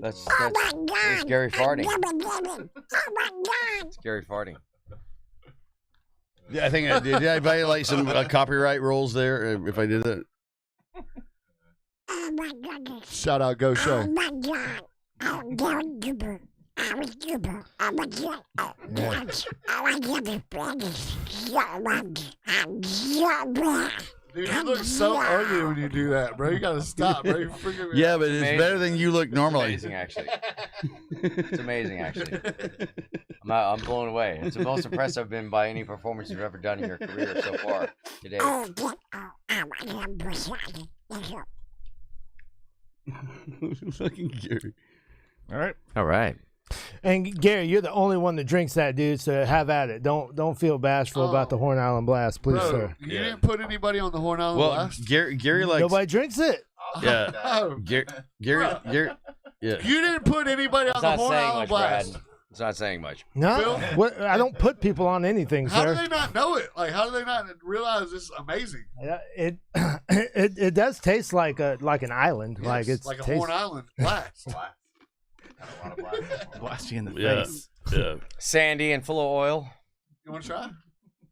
That's scary farting. Scary farting. Yeah, I think did I violate some copyright rules there if I did that? Oh my goodness. Shout out, Go Show. Oh my God. I'm going to I was super. I'm a jet. I like the brothers. Dude, you look so ugly when you do that, bro. You gotta stop, bro. You're freaking me Yeah, out. but it's better than you look normally. It's amazing, actually. It's amazing, actually. I'm blown away. It's the most impressive I've been by any performance you've ever done in your career so far today. Fucking Gary. All right. All right. And Gary, you're the only one that drinks that, dude. So have at it. Don't feel bashful about the Horn Island Blast, please, Bro, sir. you didn't put anybody on the Horn Island Blast? Gary likes. Nobody drinks it. Yeah. Oh. Gary. Yeah. You didn't put anybody on It's the not Horn saying Island much, Blast. Brad. It's not saying much. No, I don't put people on anything, How sir. do they not know it? Like, how do they not realize this is amazing? It does taste like an island, Yes, like it's like a tastes- Horn Island Blast. Blast you in the Yeah. face. Yeah. Sandy and full of oil. You want to try?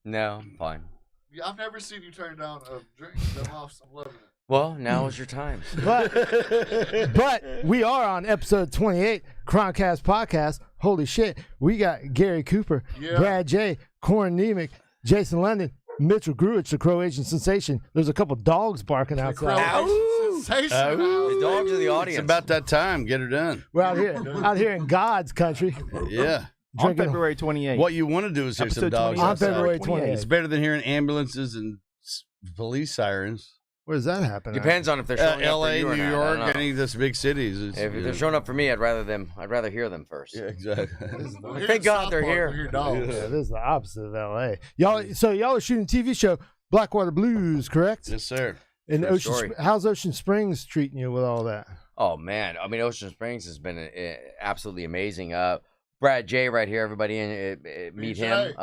No, fine. Yeah, I've never seen you turn down a drink. I'm loving it. Well, now is your time. But we are on episode 28, KrohnKast podcast. Holy shit, we got Gary Cooper, Brad J, Corin Nemec, Jason London, Mitchell Gruich, the Croatian sensation. There's a couple dogs barking outside. The dogs are the audience. It's about that time. Get her done. We're out here in God's country. Yeah. On February 28th. What you want to do is hear some dogs. On outside. February 28th. It's better than hearing ambulances and police sirens. Where does that happen? Depends on if they're showing up L.A., for you or New not. I York, don't know. any of those big cities. If they're showing up for me, I'd rather hear them first. Yeah, exactly. Thank God they're here. Yeah, this is the opposite of L.A. Y'all are shooting a TV show, Blackwater Blues, correct? Yes, sir. And True story. how's Ocean Springs treating you with all that? Oh man, I mean, Ocean Springs has been absolutely amazing. Brad J right here, everybody, meet him.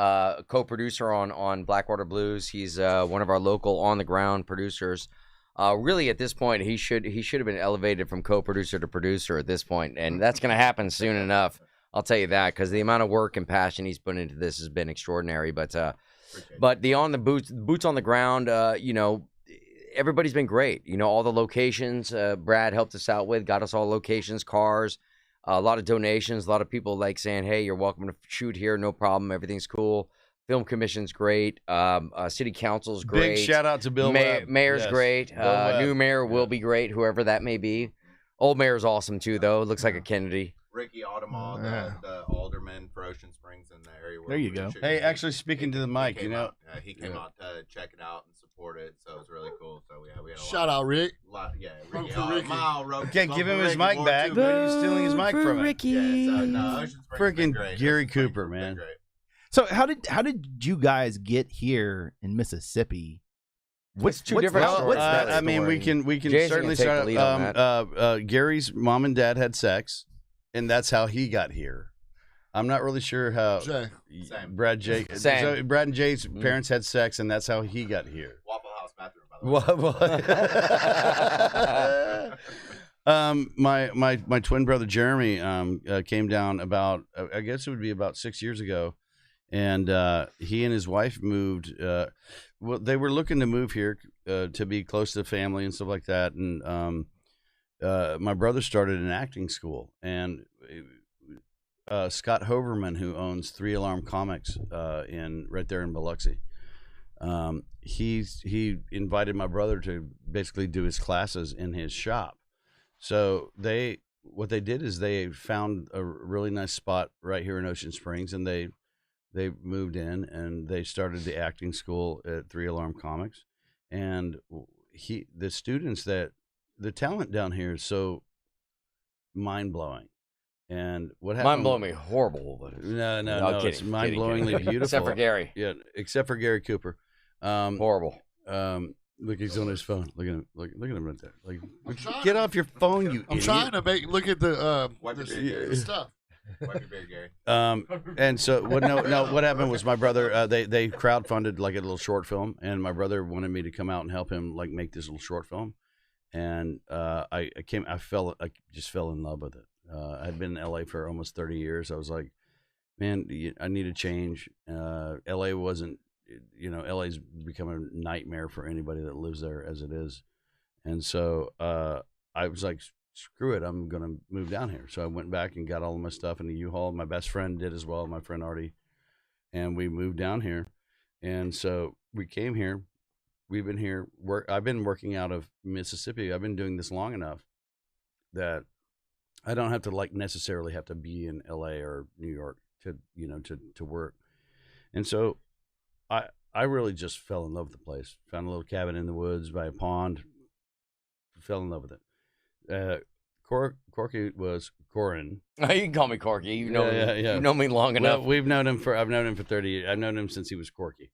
Co-producer on Blackwater Blues. He's one of our local on the ground producers. Really, at this point, he should have been elevated from co-producer to producer at this point, and that's going to happen soon enough. I'll tell you that, because the amount of work and passion he's put into this has been extraordinary. But the boots on the ground, everybody's been great. All the locations Brad helped us out with, got us all locations, cars, a lot of donations, a lot of people like saying, "Hey, you're welcome to shoot here, no problem, everything's cool." Film commission's great. City council's great. Big shout out to Bill Webb. Mayor's Yes. great. Bill Webb. New mayor will be great, whoever that may be. Old mayor's awesome too, though. Looks like a Kennedy. Ricky Audemars, the alderman for Ocean Springs in the area. Where There you go. Hey, actually speaking to the mic, he came out to check it out and support it, so it was really cool. So we had a Shout out, Rick. Ricky. Okay, give him his mic back. You're stealing his mic from him. Ricky. Yeah, so, no, Ocean Springs has been great. Freaking Gary Ocean Springs Cooper, has been man. great. So how did you guys get here in Mississippi? What's two different stories? I mean, we can Jason certainly can take the start. lead on Gary's mom and dad had sex, and that's how he got here. I'm not really sure how. Jay. Same. Brad Jay. Same. So Brad and Jay's parents had sex, and that's how he got here. Waffle House bathroom, by the way. My twin brother Jeremy came down about I guess it would be about 6 years ago, and he and his wife moved. Well, they were looking to move here to be close to the family and stuff like that. And my brother started an acting school, and Scott Hoverman, who owns 3 Alarm Comics right there in Biloxi, he invited my brother to basically do his classes in his shop. So what they did is they found a really nice spot right here in Ocean Springs, and they moved in and they started the acting school at 3 Alarm Comics. And the students, the talent down here is so mind blowing. And what happened? Mind blowing, horrible. But No, kidding, it's mind blowingly kidding. beautiful. Except for Gary. Yeah, except for Gary Cooper. Horrible. Look, he's on his phone. Look at him. Look at him right there. Like, trying get to- off your phone, you I'm idiot. trying to look at the Wipe your the beard. stuff. Wipe your beard, Gary. And so what happened was my brother they crowdfunded like a little short film, and my brother wanted me to come out and help him like make this little short film. and I just fell in love with it. I'd been in LA for almost 30 years. I was like, man, I need a change. LA wasn't, LA's become a nightmare for anybody that lives there as it is. And so I was like, screw it, I'm going to move down here. So I went back and got all of my stuff in the U-Haul. My best friend did as well, my friend Artie. And we moved down here. And so we came here. We've been here. I've been working out of Mississippi. I've been doing this long enough that I don't have to necessarily have to be in LA or New York to work. And so I really just fell in love with the place. Found a little cabin in the woods by a pond. Fell in love with it. Corky was Corin. You can call me Corky. You know me. Yeah. You know me long enough. Well, I've known him for 30 years. I've known him since he was Corky.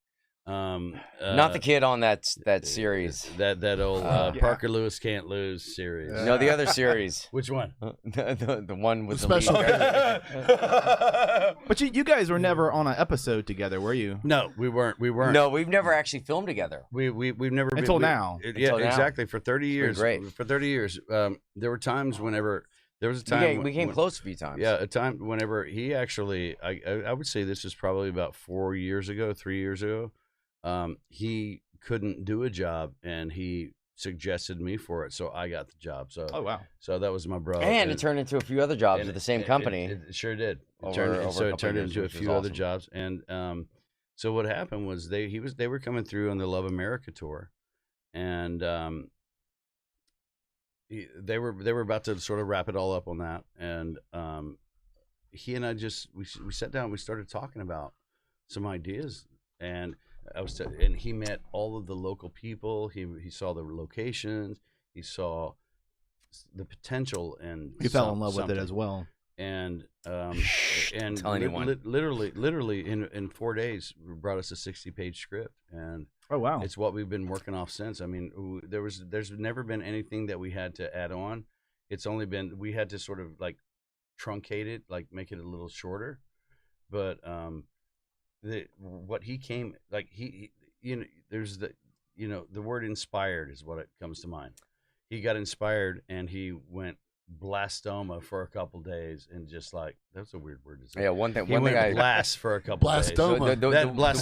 Not the kid on that series. That old Parker Lewis Can't Lose series. No, the other series. Which one? the one with the special lead guy. But you guys were never on an episode together, were you? No, we weren't. No, we've never actually filmed together. We've never until been, now. Yeah, exactly. For 30 years. Great. For 30 years. There were times whenever there was a time we came close a few times. Yeah, a time whenever he actually, I would say this is probably about 3 years ago. He couldn't do a job, and he suggested me for it, so I got the job. So, oh wow! So that was my brother, and it turned into a few other jobs at the same company. It sure did. It Over turned into a few other jobs, and so what happened was they were coming through on the Love America tour, and they were about to sort of wrap it all up on that, and he and I we sat down, we started talking about some ideas, and and he met all of the local people. He saw the locations. He saw the potential, and he fell in love with it as well. And Tell anyone. literally in 4 days brought us a 60-page script, and oh wow, it's what we've been working off since. I mean, there's never been anything that we had to add on. It's only been we had to sort of truncate it, make it a little shorter, but what he came there's the word inspired is what it comes to mind. He got inspired and he went blastoma for a couple days, and just that's a weird word to say. Yeah, one thing I blast for a couple days. Blastoma. The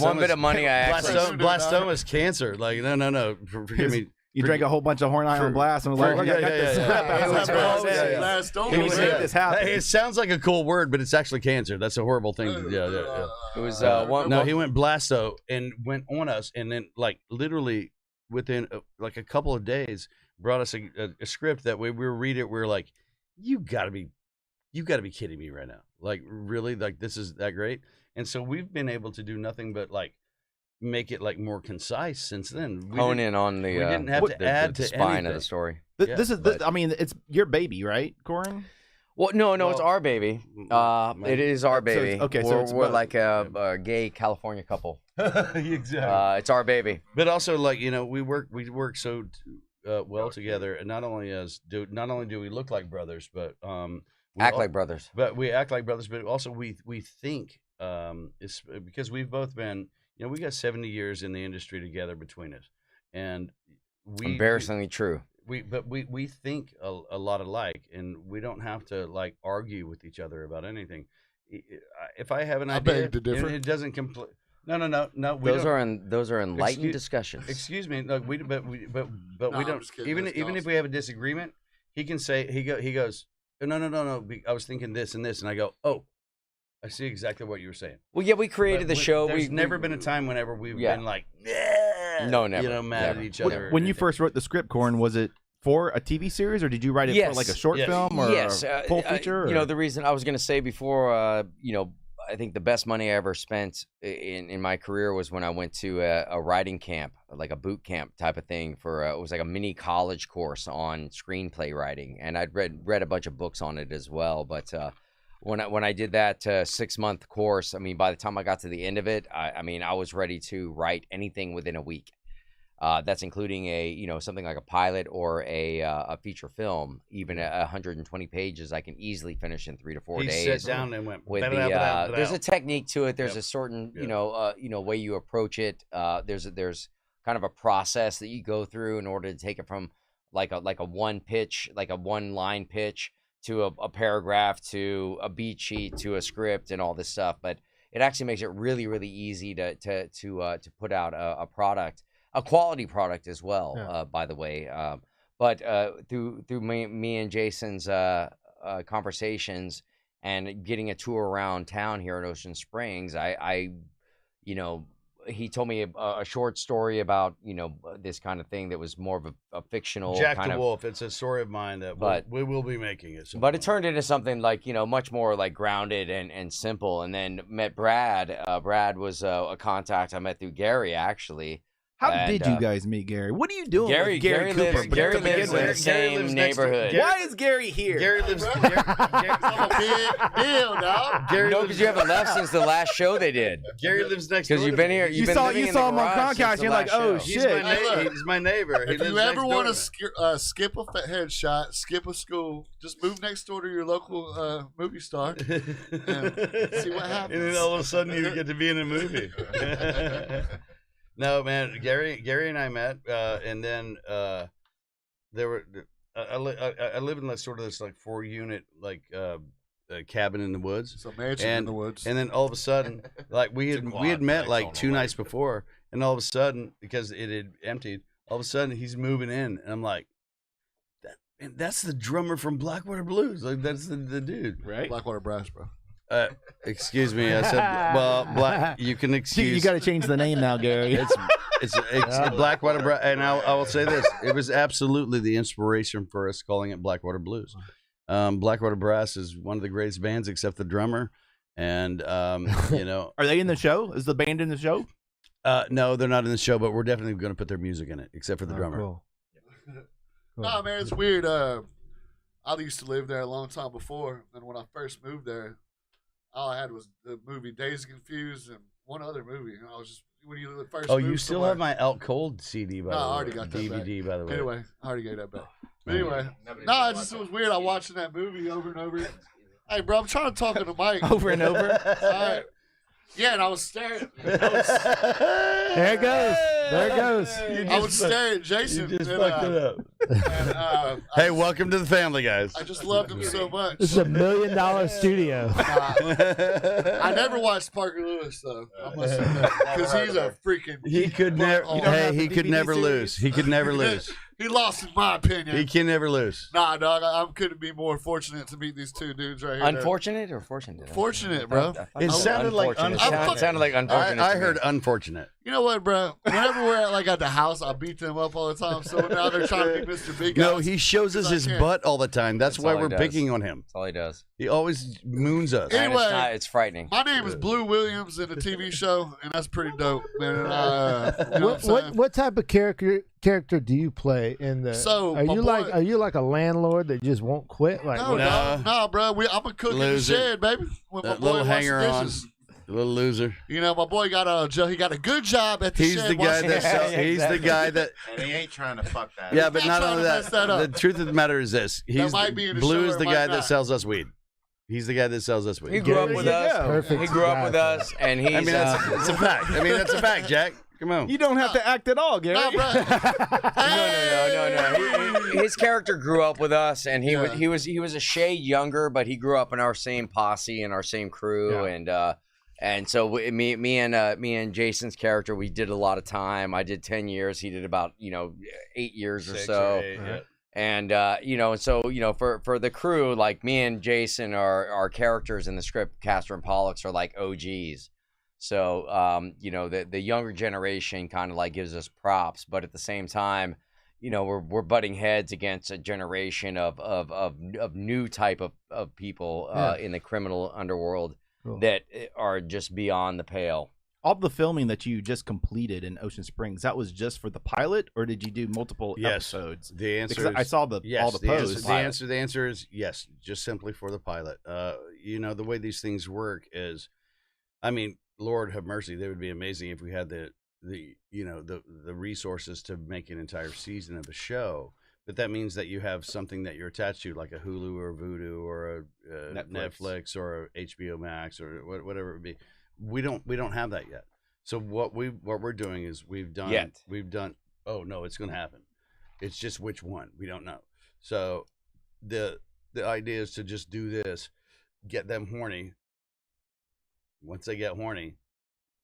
one bit of money I actually blastoma is cancer. No. Forgive me. You drank a whole bunch of Horn Island Blast and was like, "Look, I got this crap. It sounds like a cool word, but it's actually cancer. That's a horrible thing. Yeah. It was he went blasto and went on us, and then literally within a couple of days brought us a script that we were reading it. We were like, you gotta be kidding me right now. Really, this is that great. And so we've been able to do nothing but make it more concise since then. Hone in on the we didn't have to add the to spine anything. of the story. This is I mean, it's your baby, right, Corin? Well, no, it's our baby. It is our baby. We're like a gay California couple. Exactly. It's our baby. But also, we work so well together, and not only do we look like brothers, but act like brothers. But we act like brothers, but also we think it's because we've both been. We got 70 years in the industry together between us, and embarrassingly true. We think a lot alike, and we don't have to argue with each other about anything. If I have an idea, it doesn't complete. No. Those are enlightened discussions. Excuse me. No, we don't. Even if we have a disagreement, he can say he goes. No. I was thinking this and this, and I go, oh. I see exactly what you were saying. Well, yeah, we created the show. There's never been a time whenever we've been no, never, mad at each other. When you first wrote the script, Corin, was it for a TV series, or did you write it for a short film or a full feature? The reason I was going to say before, I think the best money I ever spent in my career was when I went to a writing camp, like a boot camp type of thing it was like a mini college course on screenplay writing, and I'd read a bunch of books on it as well, but. When I did that 6-month course, I mean, by the time I got to the end of it, I was ready to write anything within a week. That's including something like a pilot or a feature film. Even 120 pages, I can easily finish in 3 to 4 days. He sat down and went. With there's a technique to it. There's a certain way you approach it. There's kind of a process that you go through in order to take it from like a one line pitch to a paragraph to a beat sheet to a script and all this stuff. But it actually makes it really, really easy to put out a product, a quality product as well, by the way. But through me and Jason's conversations and getting a tour around town here in Ocean Springs, I he told me a short story about, this kind of thing that was more of a fictional Jack kind the of Wolf. It's a story of mine that we will be making it. But it turned into something like, much more like grounded and simple. And then met Brad. Brad was a contact I met through Gary, actually. How did you guys meet Gary? What are you doing Gary with Gary Cooper? Gary lives in the same neighborhood. Why is Gary here? Gary lives. Big deal, dog. Gary No, because you haven't left since the last show they did. Gary lives next door. Because you've been here. You saw him on KrohnKast. You're like, oh shit. He's my neighbor. If you ever want to skip a headshot, skip a school, just move next door to your local movie star and see what happens. And then all of a sudden you get to be in a movie. No, man, Gary and I met, and then there were. I live in this 4-unit cabin in the woods. So mansion in the woods. And then all of a sudden, like we had met like 2 nights before, and all of a sudden, because it had emptied, all of a sudden he's moving in, and I'm like, that's the drummer from Blackwater Blues. Like that's the dude, right? Blackwater Brass, bro. Excuse me. I said, well, you can excuse. You got to change the name now, Gary. It's Blackwater Brass, and I will say this: it was absolutely the inspiration for us calling it Blackwater Blues. Blackwater Brass is one of the greatest bands, except the drummer. And are they in the show? Is the band in the show? No, they're not in the show, but we're definitely going to put their music in it, except for the drummer. Cool. No, man, it's weird. I used to live there a long time before, and when I first moved there, all I had was the movie Days Confused and one other movie. And I was just when you first. Oh, you still have my Out Cold CD, by the way. I already got that DVD, back. By the way. Anyway, I already got that back. But anyway, it was weird. I watching that movie over and over. Hey, bro, I'm trying to talk to the mic over and over. All right. Yeah, and I was staring. There it goes. There it goes. I was staring at Jason. You just fucked it up. And, hey, welcome to the family, guys. I just loved him so much. This is $1 million studio. I never watched Parker Lewis though. I must admit, because he's a freaking. He could never. Hey, he could never lose. He could never lose. He lost, in my opinion. He can never lose. Nah, dog. I couldn't be more fortunate to meet these two dudes right here. Unfortunate or fortunate? Fortunate, bro. It sounded like unfortunate. It sounded like unfortunate. I heard unfortunate. You know what, bro? Whenever we're at the house, I beat them up all the time. So now they're trying to be Mr. Big Guy. No, he shows us his butt all the time. That's why we're picking on him. That's all he does. He always moons us. Anyway, it's frightening. My name is Blue Williams in a TV show, and that's pretty dope, man. What type of character do you play in the? So are you like a landlord that just won't quit? Like no, bro. I'm a cook in the shed, baby. With my boy little hanger on, dishes. little loser. You know, my boy got a good job at the he's shed. The guy that he's the guy that. And he ain't trying to fuck that. Yeah, but not only that. The truth of the matter is this: Blue is the guy that sells us weed. He's the guy that sells us weed. He grew up with us. Perfect. He grew up with us, and he's. I mean, it's a fact. That's a fact, Jack. Come on. You don't have to act at all, Gary. No, bro. No. His character grew up with us, and he was a shade younger, but he grew up in our same posse and our same crew, and so me and Jason's character, we did a lot of time. I did 10 years. He did about 8 years or so. And for the crew, like me and Jason are characters in the script. Castor and Pollux are like OGs. So the younger generation kind of like gives us props, but at the same time, we're butting heads against a generation of new type of people in the criminal underworld that are just beyond the pale. All the filming that you just completed in Ocean Springs, that was just for the pilot, or did you do multiple episodes? The answer is, I saw all the posts. The answer is yes, just simply for the pilot. The way these things work is, I mean, Lord have mercy, they would be amazing if we had the resources to make an entire season of a show. But that means that you have something that you're attached to, like a Hulu or Vudu or a Netflix or a HBO Max or whatever it would be. We don't have that yet. So what we're doing is we've done. Oh no, it's going to happen. It's just which one. We don't know. So the idea is to just do this, get them horny. Once they get horny,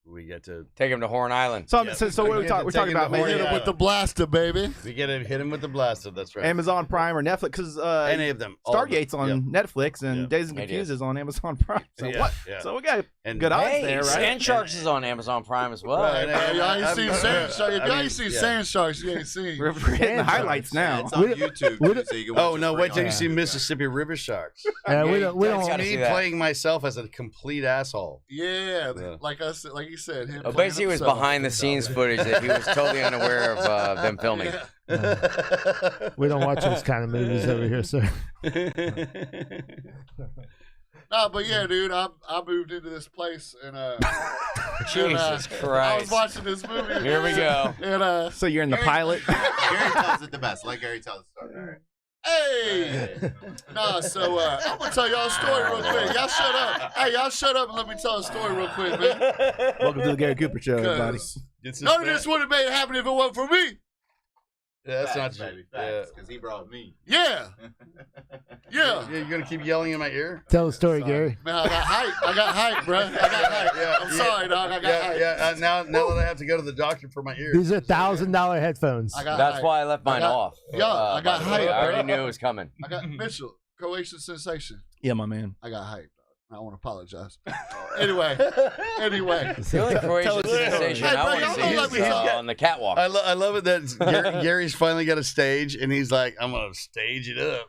we get to take him to Horn Island. So what are we talking? We're talking about maybe hit him with the blaster, baby. We get to hit him with the blaster. That's right. Amazon Prime or Netflix, because any of them. Stargate's on Netflix and Dazed and Confused is on Amazon Prime. So what? So we got good odds there, right? Sand Sharks is on Amazon Prime as well. Y'all ain't seen Sand Sharks. If y'all ain't seen Sand Sharks, you ain't seen. We're hitting the highlights now. It's on YouTube. So you can watch wait till you see Mississippi River Sharks. We don't me playing myself as a complete asshole. Yeah, like I said, like you said. Basically, it was behind the scenes footage that he was totally unaware of them filming. We don't watch those kind of movies over here, sir. No, but yeah, dude, I moved into this place and Jesus Christ, I was watching this movie. Here we go. And so you're in the pilot. Gary tells it the best. Let Gary tell the story. All right. Hey! Nah, so I'm gonna tell y'all a story real quick. Y'all shut up. Hey, y'all shut up and let me tell a story real quick, man. Welcome to the Gary Cooper Show, everybody. None of this would have made it happen if it wasn't for me. Yeah, that's Facts, not baby. Facts, because he brought me. Yeah. Yeah. You're gonna keep yelling in my ear? Tell the story, Gary. Man, I got hype, bro. I got hype. I'm sorry, dog. I got hype. Yeah. Now that I have to go to the doctor for my ears. These are $1,000 headphones. That's why I left mine off. Yeah, I got hype. I already knew it was coming. I got Mitchell, Croatian sensation. Yeah, my man. I got hype. I want to apologize. Anyway. The only Croatian sensation I want to see is on the catwalk. I love it that Gary's finally got a stage, and he's like, I'm going to stage it up.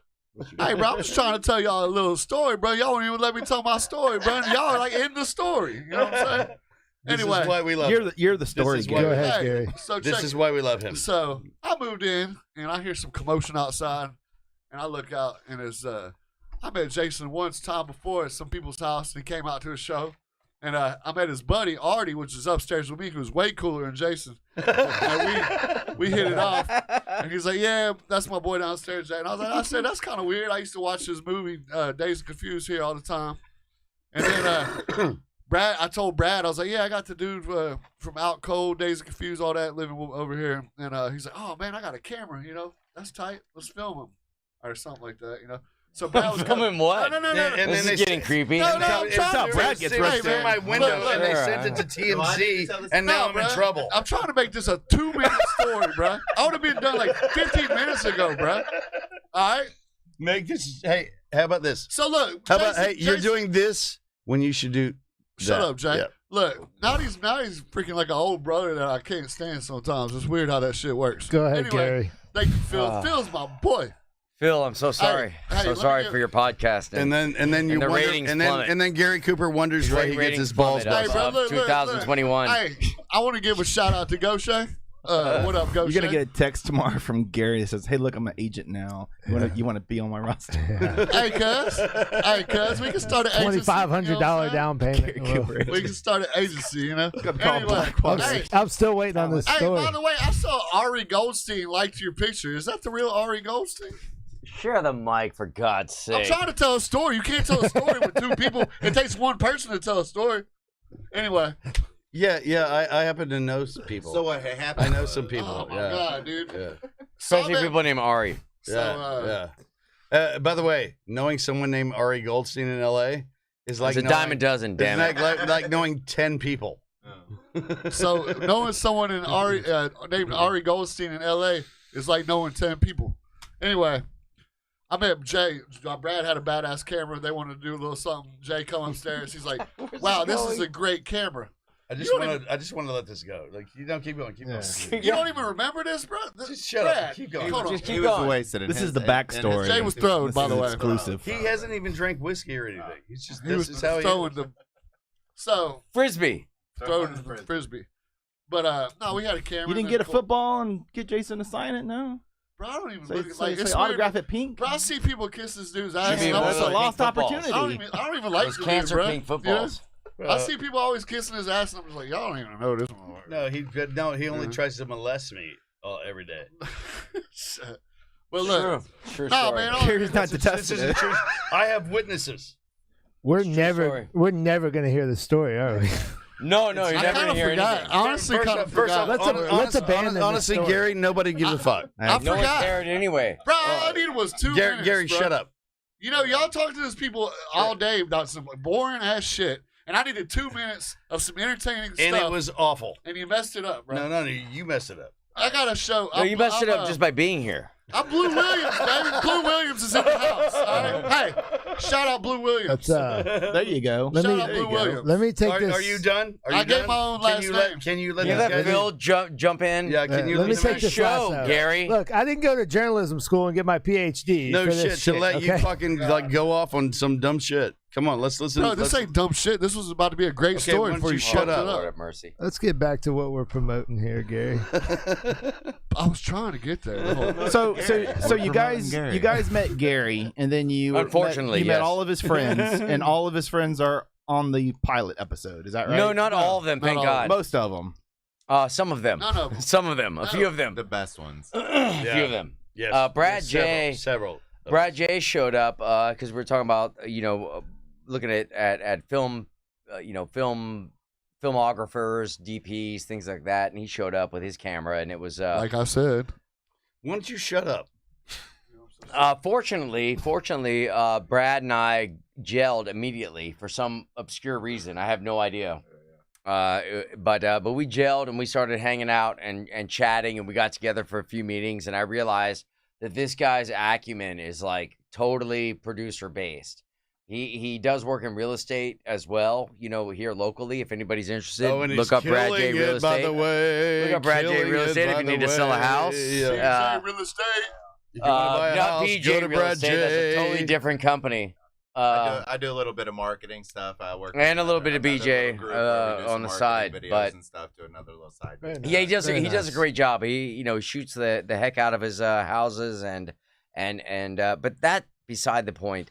Hey, bro, I'm just trying to tell y'all a little story, bro. Y'all won't even let me tell my story, bro. Y'all are like in the story. You know what I'm saying? Anyway. This is why we love him. You're the story, Gary. Go ahead, Gary. So this is why we love him. So I moved in, and I hear some commotion outside, and I look out, and it's I met Jason once time before at some people's house, and he came out to a show. And I met his buddy, Artie, which is upstairs with me, who was way cooler than Jason. And we hit it off. And he's like, yeah, that's my boy downstairs, Jay. And I said, that's kind of weird. I used to watch this movie, Dazed and Confused, here all the time. And then I told Brad, I was like, yeah, I got the dude from Out Cold, Dazed and Confused, all that, living over here. And he's like, oh, man, I got a camera, that's tight. Let's film him. Or something like that, So Brad was filming what? No. And this is getting creepy. No, I'm trying to Brad gets rushed through my window, and they sent it to TMZ, and now I'm in trouble. I'm trying to make this a 2-minute story, bro. I would have been done like 15 minutes ago, bro. All right? Make this. Hey, how about this? So look. How about, you're doing this when you should do Shut that. up, Jay. Yeah. Look, now he's freaking like an old brother that I can't stand sometimes. It's weird how that shit works. Go ahead, Gary. Thank you, Phil. Phil's my boy. Phil, I'm so sorry. Hey, sorry for your podcast. And then you the wonder, ratings and plummet. then Gary Cooper wonders why he gets his balls plummet busted. up. Hey, bro, look, 2021. Hey, I want to give a shout out to Goshe. What up, Goshe? You're gonna get a text tomorrow from Gary that says, "Hey, look, I'm an agent now. You want to be on my roster?" Hey, cuz, we can start an agency. $2,500 down payment. We can start an agency, Anyway, I'm still waiting on this story. Hey, by the way, I saw Ari Goldstein liked your picture. Is that the real Ari Goldstein? Share the mic, for God's sake. I'm trying to tell a story. You can't tell a story with two people. It takes one person to tell a story. Anyway. Yeah. I happen to know some people. So what happened? I know some people. Oh, my God, dude. Yeah. Especially people named Ari. Yeah. By the way, knowing someone named Ari Goldstein in L.A. is like it's a dime a dozen, damn it. Like knowing 10 people. So knowing someone named Ari Goldstein in L.A. is like knowing 10 people. Anyway, I met Jay. Brad had a badass camera. They wanted to do a little something. Jay come upstairs. He's like, wow, this is a great camera. I just want to let this go. Like, you don't keep going. Keep going. You don't even remember this, bro? Just shut up. Keep going. Hold on. Just keep going. This is the backstory. Jay was thrown, by the way. Exclusive. He hasn't even drank whiskey or anything. He's just this is how throwing the. So Frisbee. Throwing the frisbee. But no, we had a camera. You didn't get a football and get Jason to sign it, no? Bro, I don't even Say, look like it's autograph at pink. Bro, I see people kiss this dude's ass. That's a lost opportunity. I don't even like those the cancer dude, bro. pink footballs. I see people always kissing his ass, and I'm just like, y'all don't even know this one. No, he only tries to molest me every day. But look, true nah, story. man, Here's not to test This is it. the truth. I have witnesses. We're never gonna hear the story, are we? No, you're never going to hear anything. Honestly, kind of forgot. Let's abandon honestly, Gary, nobody gives a fuck. I No one forgot. cared anyway. Bro, all I needed was 2 minutes. Gary, bro. shut up. You know, y'all talk to these people all day about some boring ass shit, and I needed 2 minutes of some entertaining stuff. And it was awful. And you messed it up, bro. No, you messed it up. I got to show. No, you messed it up just by being here. I'm Blue Williams, baby. Blue Williams is in the house. All right? Hey, shout out Blue Williams. There you go. Let Shout me, out Blue Williams. let me take this. Are you done? I gave my own last name. Can you let You this let guy Phil jump in? Yeah, can you let me this take man this show, last out. Gary. Look, I didn't go to journalism school and get my PhD. No for shit, this to let you okay? fucking like go off on some dumb shit. Come on, let's listen. Bro, this ain't dumb shit. This was about to be a great Okay, story why don't before you you shut fucked up? it Lord up. have mercy. Let's get back to what we're promoting here, Gary. I was trying to get there. So you guys met Gary, and then you Unfortunately, met yes. all of his friends, and all of his friends are on the pilot episode. Is that right? No, not all of them, thank all of God. Most of them. Some of them. None of them. Some of them. A few of them. The best ones. A few of them. Yes. Brad Yes, J. Several. Brad J. showed up because we were talking about, looking at film, filmographers, DPs, things like that, and he showed up with his camera, and it was Like I said. Why don't you shut up? fortunately, Brad and I gelled immediately for some obscure reason. I have no idea. But we gelled and we started hanging out and chatting, and we got together for a few meetings, and I realized that this guy's acumen is like totally producer based. He does work in real estate as well, here locally. If anybody's interested, Oh, and look he's up Brad J. killing Real it, by Estate. the way. Look up Brad J. Killing Real it, Estate if by you the need to sell a way. house. Yeah. Real estate. If you want to buy a Not house, BJ go to Real Brad Estate. That's a totally J. different company. I do a little bit of marketing stuff. I work And with a little bit of another BJ, little group where we do on some the marketing side, videos but- and stuff to another little side. Very business. Yeah, he does. Very He does a nice. great job. He shoots the heck out of his houses and but that beside the point.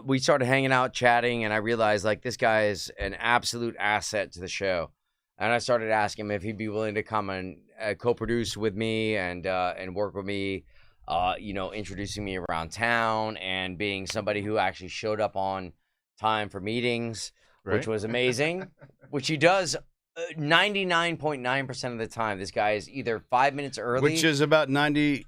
We started hanging out, chatting, and I realized like this guy is an absolute asset to the show. And I started asking him if he'd be willing to come and co-produce with me and work with me. Introducing me around town and being somebody who actually showed up on time for meetings, which was amazing. Which he does 99.9% of the time. This guy is either 5 minutes early, Which is about 98%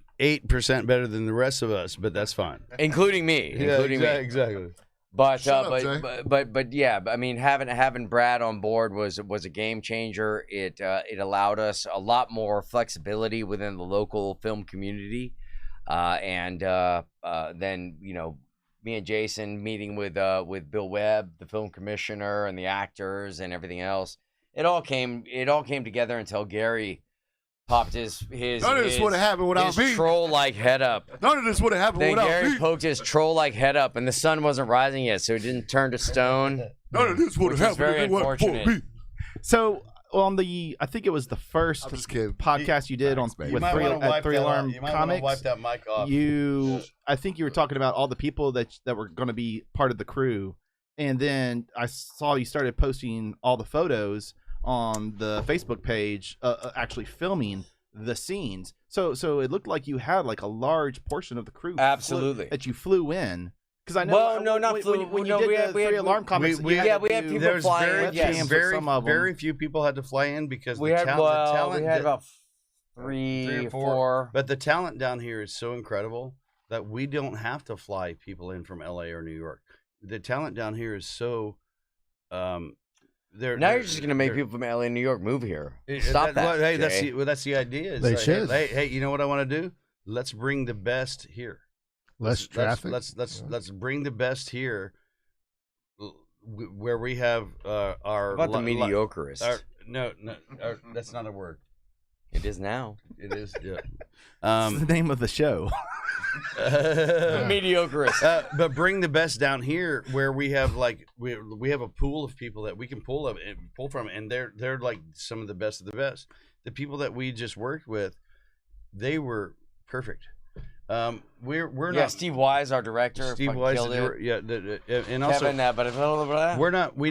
better than the rest of us, but that's fine. including me. Exactly. But Shut up, Jay. but yeah, I mean having Brad on board was a game changer. It allowed us a lot more flexibility within the local film community, and then me and Jason meeting with Bill Webb, the film commissioner, and the actors and everything else. It all came together until Gary popped his None of this would have happened without me. troll-like head up. None of this would have happened Then without Gary me. poked his troll-like head up, and the sun wasn't rising yet, so he didn't turn to stone. None of this would Which have was happened very if it wasn't for unfortunate. me. So on I think it was the first I'm just kidding. podcast you did with You might Three want to wipe Three that Alarm off. You might want to Comics. wipe that mic off. I think you were talking about all the people that were going to be part of the crew, and then I saw you started posting all the photos on the Facebook page, actually filming the scenes. So it looked like you had like a large portion of the crew Absolutely. that you flew in. Because I know, Well, no, not flew. when No, you we did had- the Three Alarm Comics, we you had yeah, to we had do people There's flying very, in, yes. webcams for very, some of them. very few people had to fly in because We the had talent we had about three or or four. But the talent down here is so incredible that we don't have to fly people in from LA or New York. The talent down here is so. Now you're just gonna make people from LA and New York move here. Stop that. Well, hey, Jay. that's the idea. It's They like, should. Hey, you know what I want to do? Let's bring the best here. Less traffic. Let's bring the best here, where we have our. How about the mediocrist? That's not a word. It is now. It is. Yeah. It's the name of the show. The mediocrist. But bring the best down here, where we have like we have a pool of people that we can pull from, and they're like some of the best of the best. The people that we just worked with, they were perfect. We're not. Steve Wise, our director. Steve fucking Wise, killed it. and also Kevin, but we're not. We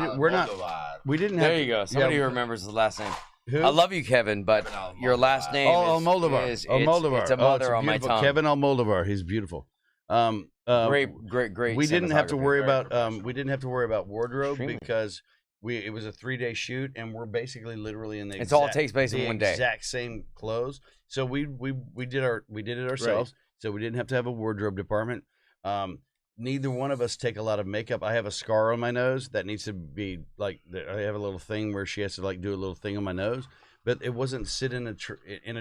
didn't have. There you go. Somebody who remembers the last name. Who? I love you, Kevin, but your last name is Almodovar. It's Almodovar. a mother on my beautiful. tongue. Kevin Almodovar. He's beautiful. Great. We didn't have to cinematography. worry about wardrobe Extremely. because it was a 3-day shoot, and we're basically literally in the It's all takes place in one day. Exact same clothes. So we did it ourselves. So we didn't have to have a wardrobe department. Neither one of us take a lot of makeup. I have a scar on my nose that needs to be like. I have a little thing where she has to like do a little thing on my nose, but it wasn't sit in a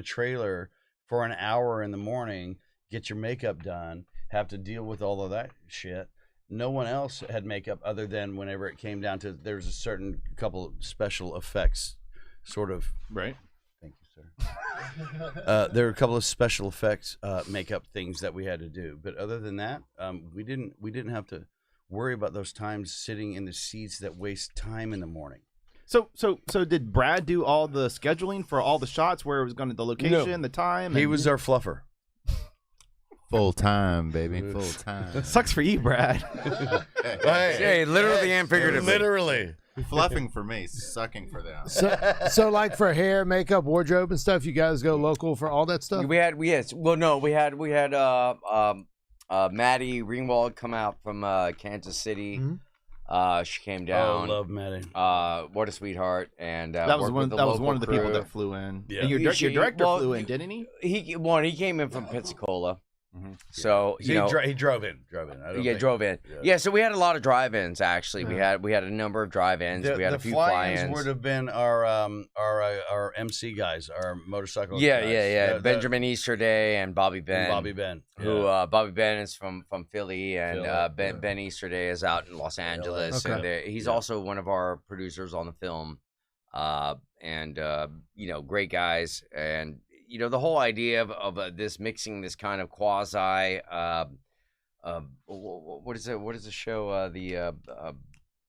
trailer for an hour in the morning, get your makeup done, have to deal with all of that shit. No one else had makeup other than whenever it came down to there's a certain couple special effects, sort of. Right. Thank you, sir. There were a couple of special effects makeup things that we had to do, but other than that, we didn't have to worry about those times sitting in the seats that waste time in the morning. So did Brad do all the scheduling for all the shots where it was going to the location, the time? He was our fluffer. Full time, baby. Full time. Sucks for you, Brad. Hey, literally and figuratively. Literally. Fluffing for me, sucking for them. So like for hair, makeup, wardrobe, and stuff, you guys go local for all that stuff. We had Maddie Ringwald come out from Kansas City. Mm-hmm. She came down. Oh, love Maddie. What a sweetheart! And that was one of the people crew. that flew in. Yeah. And your director flew in, didn't he? He came in from Pensacola. Mm-hmm. So he drove in. Drove in. Yeah, so we had a lot of drive-ins actually. Yeah. We had a number of drive-ins. We had a few fly-ins. Would have been our MC guys, our motorcycle. guys. Yeah. Benjamin Easterday and Bobby Ben. Who Bobby Ben is from Philly, and Ben Easterday is out in Los Angeles, Okay. and he's also one of our producers on the film. Great guys, and the whole idea of this mixing this kind of quasi what is it? What is the show? The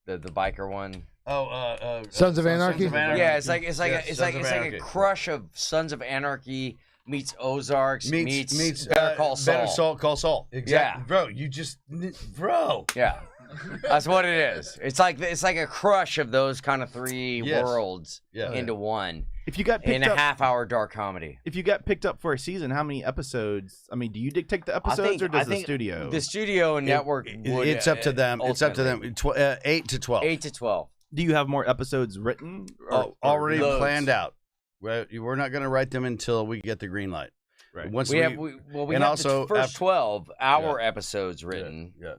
biker one. Sons of Anarchy? Yeah, it's like a crush of Sons of Anarchy meets Ozarks meets Better Call Saul. Better Call Saul. Exactly, Yeah. bro. Yeah, that's what it is. It's like a crush of those kind of three worlds into one. If you got in picked a up, half-hour dark comedy. If you got picked up for a season, how many episodes? I mean, do you dictate the episodes, or does the studio? The studio and network. It's up to them. It's up to them. 8 to 12. 8 to 12. Do you have more episodes written? Already loads. planned out. We're not going to write them until we get the green light. Right. Once we have also the first 12 hour episodes written. Yeah.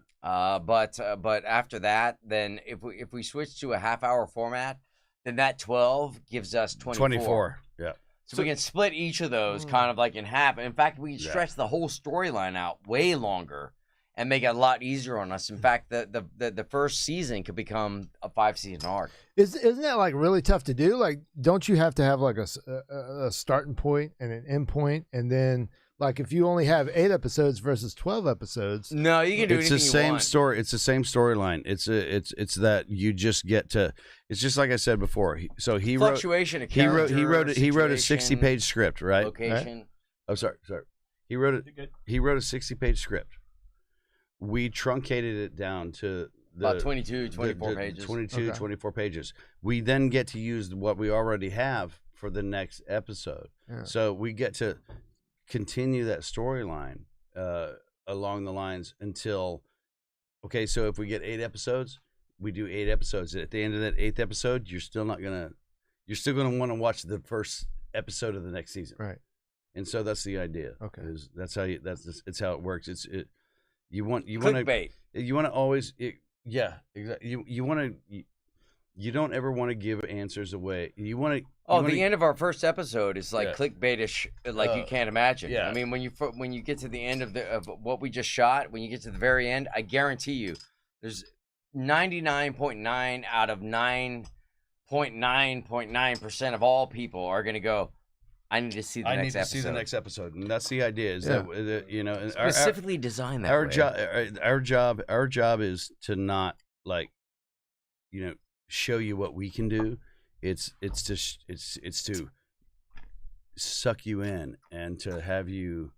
But after that, then if we switch to a half-hour format, then that 12 gives us 24. Yeah. So we can split each of those kind of like in half. In fact, we can stretch the whole storyline out way longer and make it a lot easier on us. In fact, the first season could become a 5-season arc. Isn't that like really tough to do? Like, don't you have to have like a starting point and an end point, and then like if you only have 8 episodes versus 12 episodes? No, you can do anything It's the same you want. story. It's the same storyline. It's that you just get to. It's just like I said before. He wrote. Fluctuation of He wrote a situation, 60-page script, right? Location. Right? Oh, sorry. He wrote a 60-page script. We truncated it down to About 22, 24 pages. 24 pages. We then get to use what we already have for the next episode. Yeah. So we get to continue that storyline along the lines until, so if we get 8 episodes, we do 8 episodes. At the end of that 8th episode, you're still going to want to watch the first episode of the next season. Right. And so that's the idea. Okay. That's how it works. Clickbait. You want to always, exactly. You don't ever want to give answers away. You want to. The end of our first episode is like clickbaitish, like you can't imagine. Yeah. I mean, when you get to the end of what we just shot, when you get to the very end, I guarantee you, there's 99.9 out of 9.9% of all people are gonna go, I need to see the next episode. See the next episode, and that's the idea. Is that specifically designed that our way. Our job is to not show you what we can do. It's to suck you in and to have you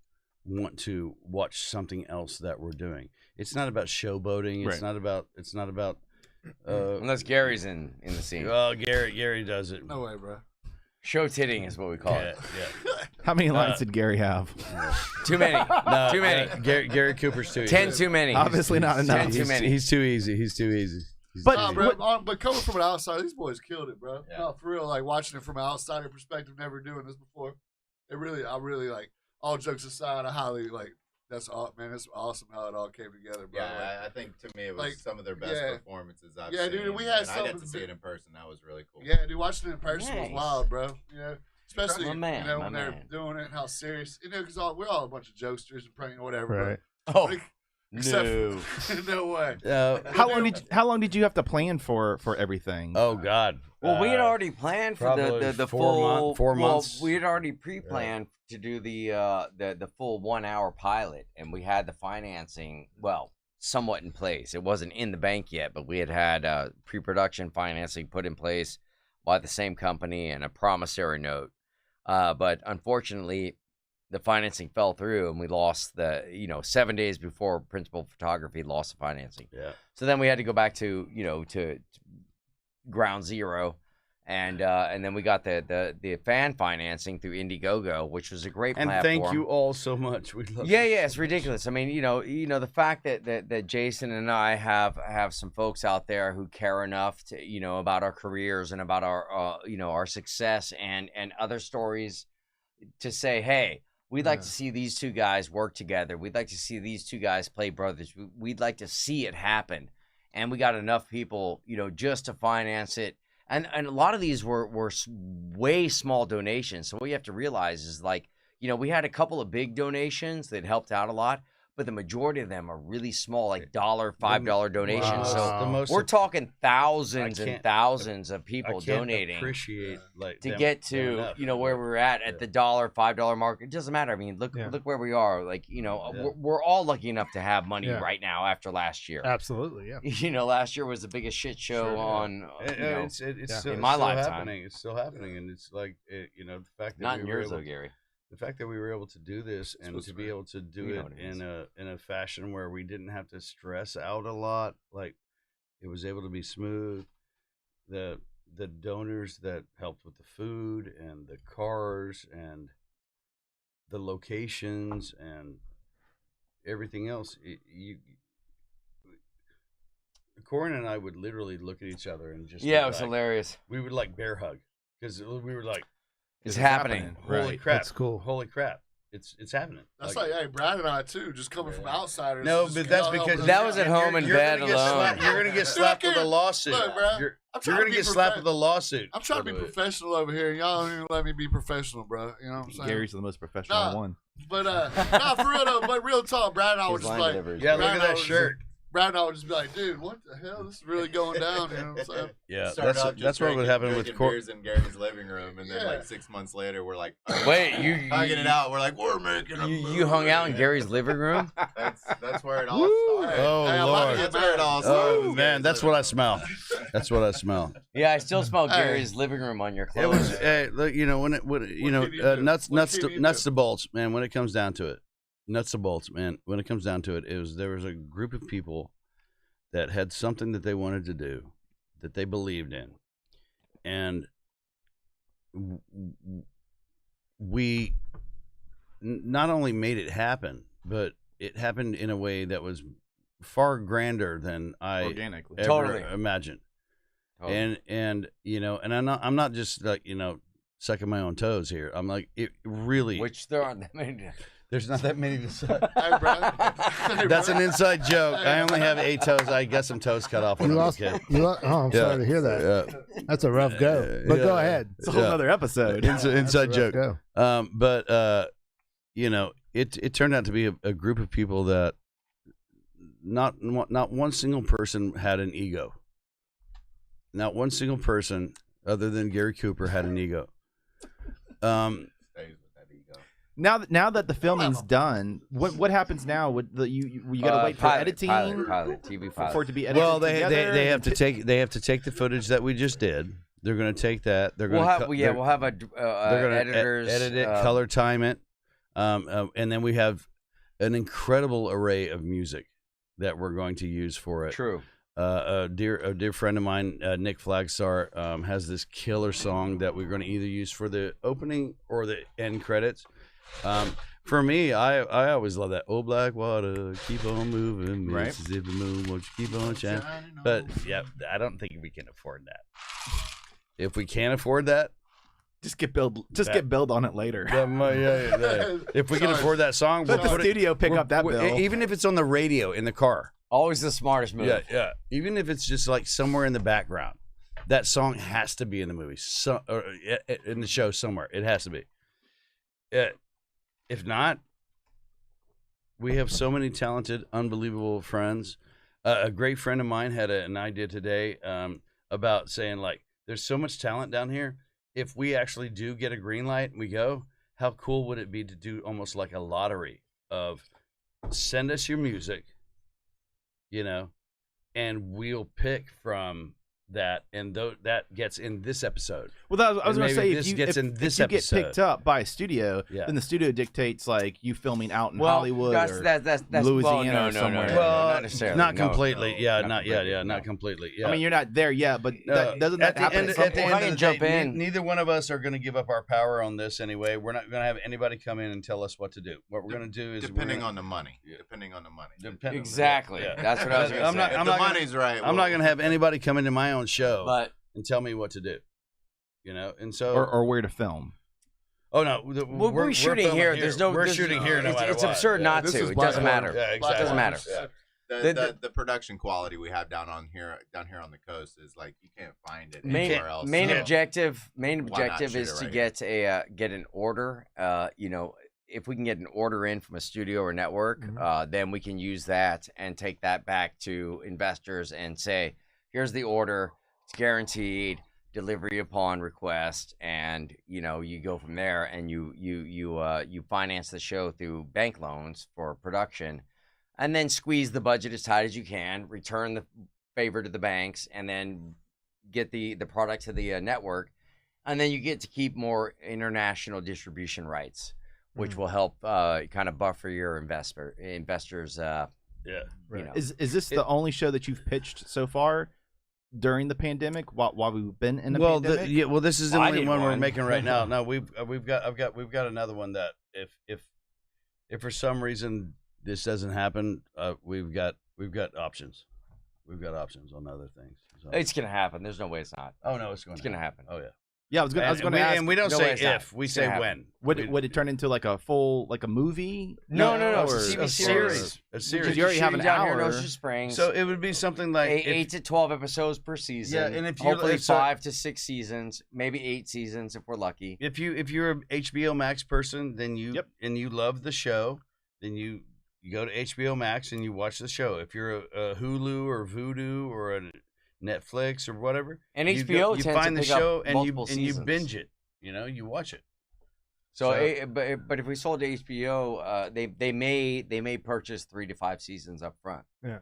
want to watch something else that we're doing. It's not about showboating. It's not about. Unless Gary's in the scene. Well, Gary does it. No way, bro. Show titting is what we call it. Yeah. How many lines did Gary have? Too many. No, too many. Gary Cooper's too easy. 10 too many. Obviously not enough. 10 too many. He's too easy. But but coming from an outsider, these boys killed it, bro. Yeah. No, for real. Like watching it from an outsider perspective, never doing this before. I really like. All jokes aside, I highly like. That's all, man. It's awesome how it all came together, bro. Yeah, I think to me it was like, some of their best performances I've yeah, seen. dude, we had and I got to something- see it in person. That was really cool. Yeah, dude, watching it in person was Nice. wild, bro. You know, especially My man, you know my when they're man. doing it and how serious. You know, because we're all a bunch of jokesters and prank or whatever. Right. Oh, But, except no way. how long did you have to plan for everything? Oh God. well, we had already planned for probably the 4 full 4 well, months. we had already pre-planned to do the full 1 hour pilot, and we had the financing somewhat in place. It wasn't in the bank yet, but we had pre-production financing put in place by the same company and a promissory note. But unfortunately, the financing fell through, and we lost 7 days before principal photography lost the financing. Yeah. So then we had to go back to to ground zero, and then we got the fan financing through Indiegogo, which was a great And platform. thank you all so much. We love Yeah, you yeah, so it's much. ridiculous. I mean, the fact that Jason and I have some folks out there who care enough to about our careers and about our our success and other stories to say, hey, we'd like to see these two guys work together. We'd like to see these two guys play brothers. We'd like to see it happen, and we got enough people just to finance it. And a lot of these were way small donations. So what you have to realize is we had a couple of big donations that helped out a lot, but the majority of them are really small, like $5 donations. Wow. So we're talking thousands and can't- thousands of I people can't donating appreciate to them get enough. to where we're at the $5 mark. It doesn't matter. I mean, look where we are. We're all lucky enough to have money right now after last year. Absolutely, yeah. Last year was the biggest shit show on It's still, in my still lifetime. happening. It's still happening, and it's like the fact that Not we in were yours able though, Gary. the fact that we were able to do this and supposed to to be be. able to do You know it what it is. in a fashion where we didn't have to stress out a lot, like it was able to be smooth. The donors that helped with the food and the cars and the locations and everything else, Corin and I would literally look at each other and just Yeah, it was hilarious. we would like bear hug because we were like, It's happening. holy crap, That's cool. holy crap, it's happening. That's like, hey, Brad and I too, just coming from outsiders. No, just, but that's helping because us That out. was at home in bed alone. You're gonna get slapped with a lawsuit. Look, bro, You're I'm trying gonna to get be slapped profe- with a lawsuit. I'm trying to be professional over here. Y'all don't even let me be professional, bro. You know what I'm saying? Gary's the most professional Nah. one. But nah, for real though. But real talk, Brad and I would His just line like, delivery is Yeah, great. look at that shirt. Brad and I would just be like, dude, what the hell? This is really going down. You know what I'm saying? Yeah, Started off just that's what would happen with drinking Corin. beers in Gary's living room, and then Yeah. like 6 months later, we're like, Wait, you hugging it out. We're like, we're making a you hung out in movie. Gary's living room? That's where it all started. Oh, Hey, I'm Lord. about to get That's where it all started. Oh was man, Gary's that's what I living room. smell. That's what I smell. Yeah, I still smell Hey. Gary's living room on your It clothes. was, look, when it, when you know, can you do? nuts, What nuts, can to, you nuts do? to bolts, man. When it comes down to it, nuts to bolts, man. When it comes down to it, there was a group of people that had something that they wanted to do, that they believed in, and we not only made it happen, but it happened in a way that was far grander than I Organically. ever Totally. imagined. Totally. And and I'm not just like sucking my own toes here. I'm like, it really. Which there aren't that many. There's not that many to suck. Hey, Brad. Hey, That's an Brad. inside joke. I only have 8 toes. I got some toes cut off when You I lost. was a kid. Oh, I'm sorry to hear that. Yeah. That's a rough go. But go ahead. It's a whole other episode. Inside That's a rough joke. go. But it turned out to be a group of people that not one single person had an ego. Not one single person other than Gary Cooper had an ego. Stays with that ego. Now that the filming's done, what happens now? Would you gotta wait for Pilot, editing pilot, TV for pilot. it to be edited? Well, they together? have to take the footage that we just did. They're going to take that. They're going We'll to have we'll have a they're going to editors edit it, color time it, and then we have an incredible array of music that we're going to use for it. True. A dear friend of mine, Nick Flagstar, has this killer song that we're going to either use for the opening or the end credits. For me, I always love that. Oh, black water, keep on moving, Right. Mississippi moon, won't you keep on shining? But yeah, I don't think we can afford that. If we can't afford that, Just get billed on it later. if we can afford that song, Let the studio pick up that bill. even if it's on the radio in the car. Always the smartest move. Yeah. Even if it's just like somewhere in the background, that song has to be in the movie, or in the show somewhere. It has to be. If not, we have so many talented, unbelievable friends. A great friend of mine had an idea today about saying, like, there's so much talent down here. If we actually do get a green light and we go, how cool would it be to do almost like a lottery of send us your music, and we'll pick from that, and that gets in this episode. Well, I was going to say, this if you episode. get picked up by a studio, Yeah. then the studio dictates like you filming out in Hollywood that's or Louisiana or somewhere. No, not necessarily. Not No, completely. no, Yeah, not not completely, yet. Yeah, no. not completely. Yeah. I mean, you're not there yet, but doesn't at that happen at some at the point? I end can of the jump day, in. neither one of us are going to give up our power on this anyway. We're not going to have anybody come in and tell us what to do. What we're going to do is Depending on the money. Depending on the money. Exactly. Yeah. That's what I was going to say. If the money's right. I'm not going to have anybody come into my own show But and tell me what to do. And so or where to film. oh no, we're shooting filming here. There's no. we're there's- shooting here. No It's, matter it's what. absurd Yeah. not This to. is It doesn't Blackwater. matter. Yeah, It exactly. doesn't matter. Yeah. The production quality we have down here on the coast is like you can't find it Main anywhere else. main So objective why not shoot is it to right get an order. If we can get an order in from a studio or network, then we can use that and take that back to investors and say, here's the order. It's guaranteed. Delivery upon request, and you go from there, and you finance the show through bank loans for production, and then squeeze the budget as tight as you can, return the favor to the banks, and then get the product to the network, and then you get to keep more international distribution rights, which will help kind of buffer your investors. Is this the only show that you've pitched so far during the pandemic while we've been in the pandemic? Well, this is the I only did one we're one. making right now. No, we've got another one that if for some reason this doesn't happen, we've got options. We've got options on other things. So. It's gonna happen. There's no way it's not. Oh no, it's gonna happen. Oh yeah. Yeah, I was going to ask. And we don't No say way it's not. if, we It's say gonna when. Would it turn into like a full a movie? No. Or- It's a TV series. A series. You already have an Shooting down here in hour. Ocean Springs. So it would be something like eight to 12 episodes per season. Yeah, and if you- hopefully so- 5 to 6 seasons, maybe 8 seasons if we're lucky. if you're a HBO Max person, then you love the show, then you go to HBO Max and you watch the show. If you're a Hulu or Vudu or a Netflix or whatever, And you HBO you tends find to the pick up show and multiple you seasons. binge it. You watch it. So, but if we sold to HBO, they may purchase 3 to 5 seasons up front. Yeah.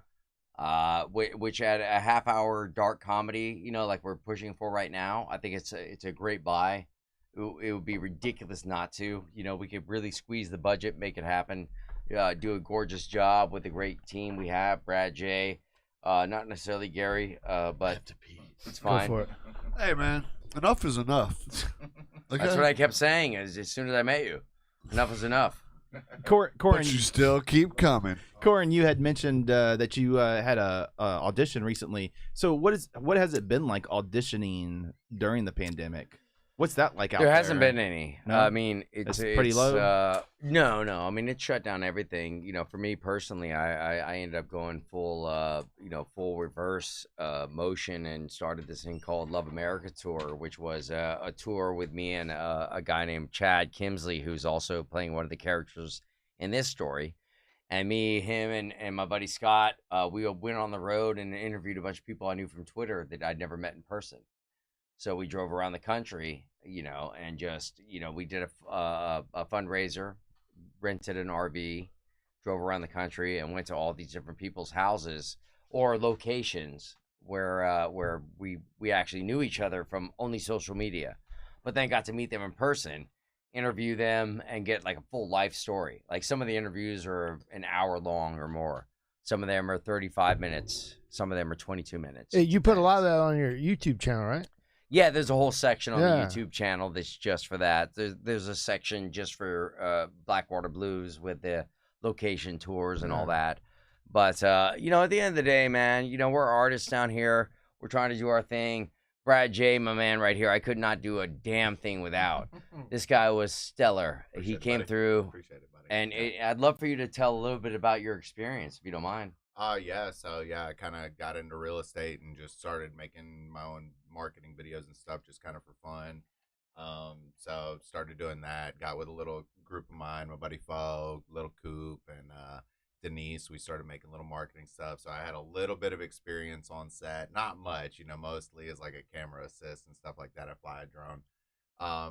Which at a half-hour dark comedy, like we're pushing for right now, I think it's a great buy. It would be ridiculous not to. We could really squeeze the budget, make it happen, do a gorgeous job with the great team we have, Brad J. Not necessarily Gary, but it's fine. Go for it. Hey, man, enough is enough. Okay? That's what I kept saying as soon as I met you. Enough is enough. Corin, But you still keep coming. Corin, you had mentioned that you had a audition recently. So what has it been like auditioning during the pandemic? What's that like out there? There hasn't been any. No? I mean, it's pretty low? No. I mean, it shut down everything. For me personally, I ended up going full reverse motion and started this thing called Love America Tour, which was a tour with me and a guy named Chad Kimsley, who's also playing one of the characters in this story. And me, him, and my buddy Scott, we went on the road and interviewed a bunch of people I knew from Twitter that I'd never met in person. So we drove around the country, and just, we did a fundraiser, rented an RV, drove around the country, and went to all these different people's houses or locations where we actually knew each other from only social media, but then got to meet them in person, interview them, and get like a full life story. Like some of the interviews are an hour long or more. Some of them are 35 minutes. Some of them are 22 minutes. Hey, you put a lot of that on your YouTube channel, right? Yeah, there's a whole section on Yeah. the YouTube channel that's just for that. There's a section just for Blackwater Blues with the location tours and all that. But, you know, at the end of the day, man, you know, we're artists down here. We're trying to do our thing. Brad J, my man right here, I could not do a damn thing without. This guy was stellar. He came through. Appreciate it, buddy. And I'd love for you to tell a little bit about your experience, if you don't mind. Yeah. So yeah, I kind of got into real estate and just started making my own marketing videos and stuff, just kind of for fun. So started doing that. Got with a little group of mine, my buddy Fo, Little Coop, and Denise. We started making little marketing stuff. So I had a little bit of experience on set, not much, you know, mostly as like a camera assist and stuff like that. I fly a drone.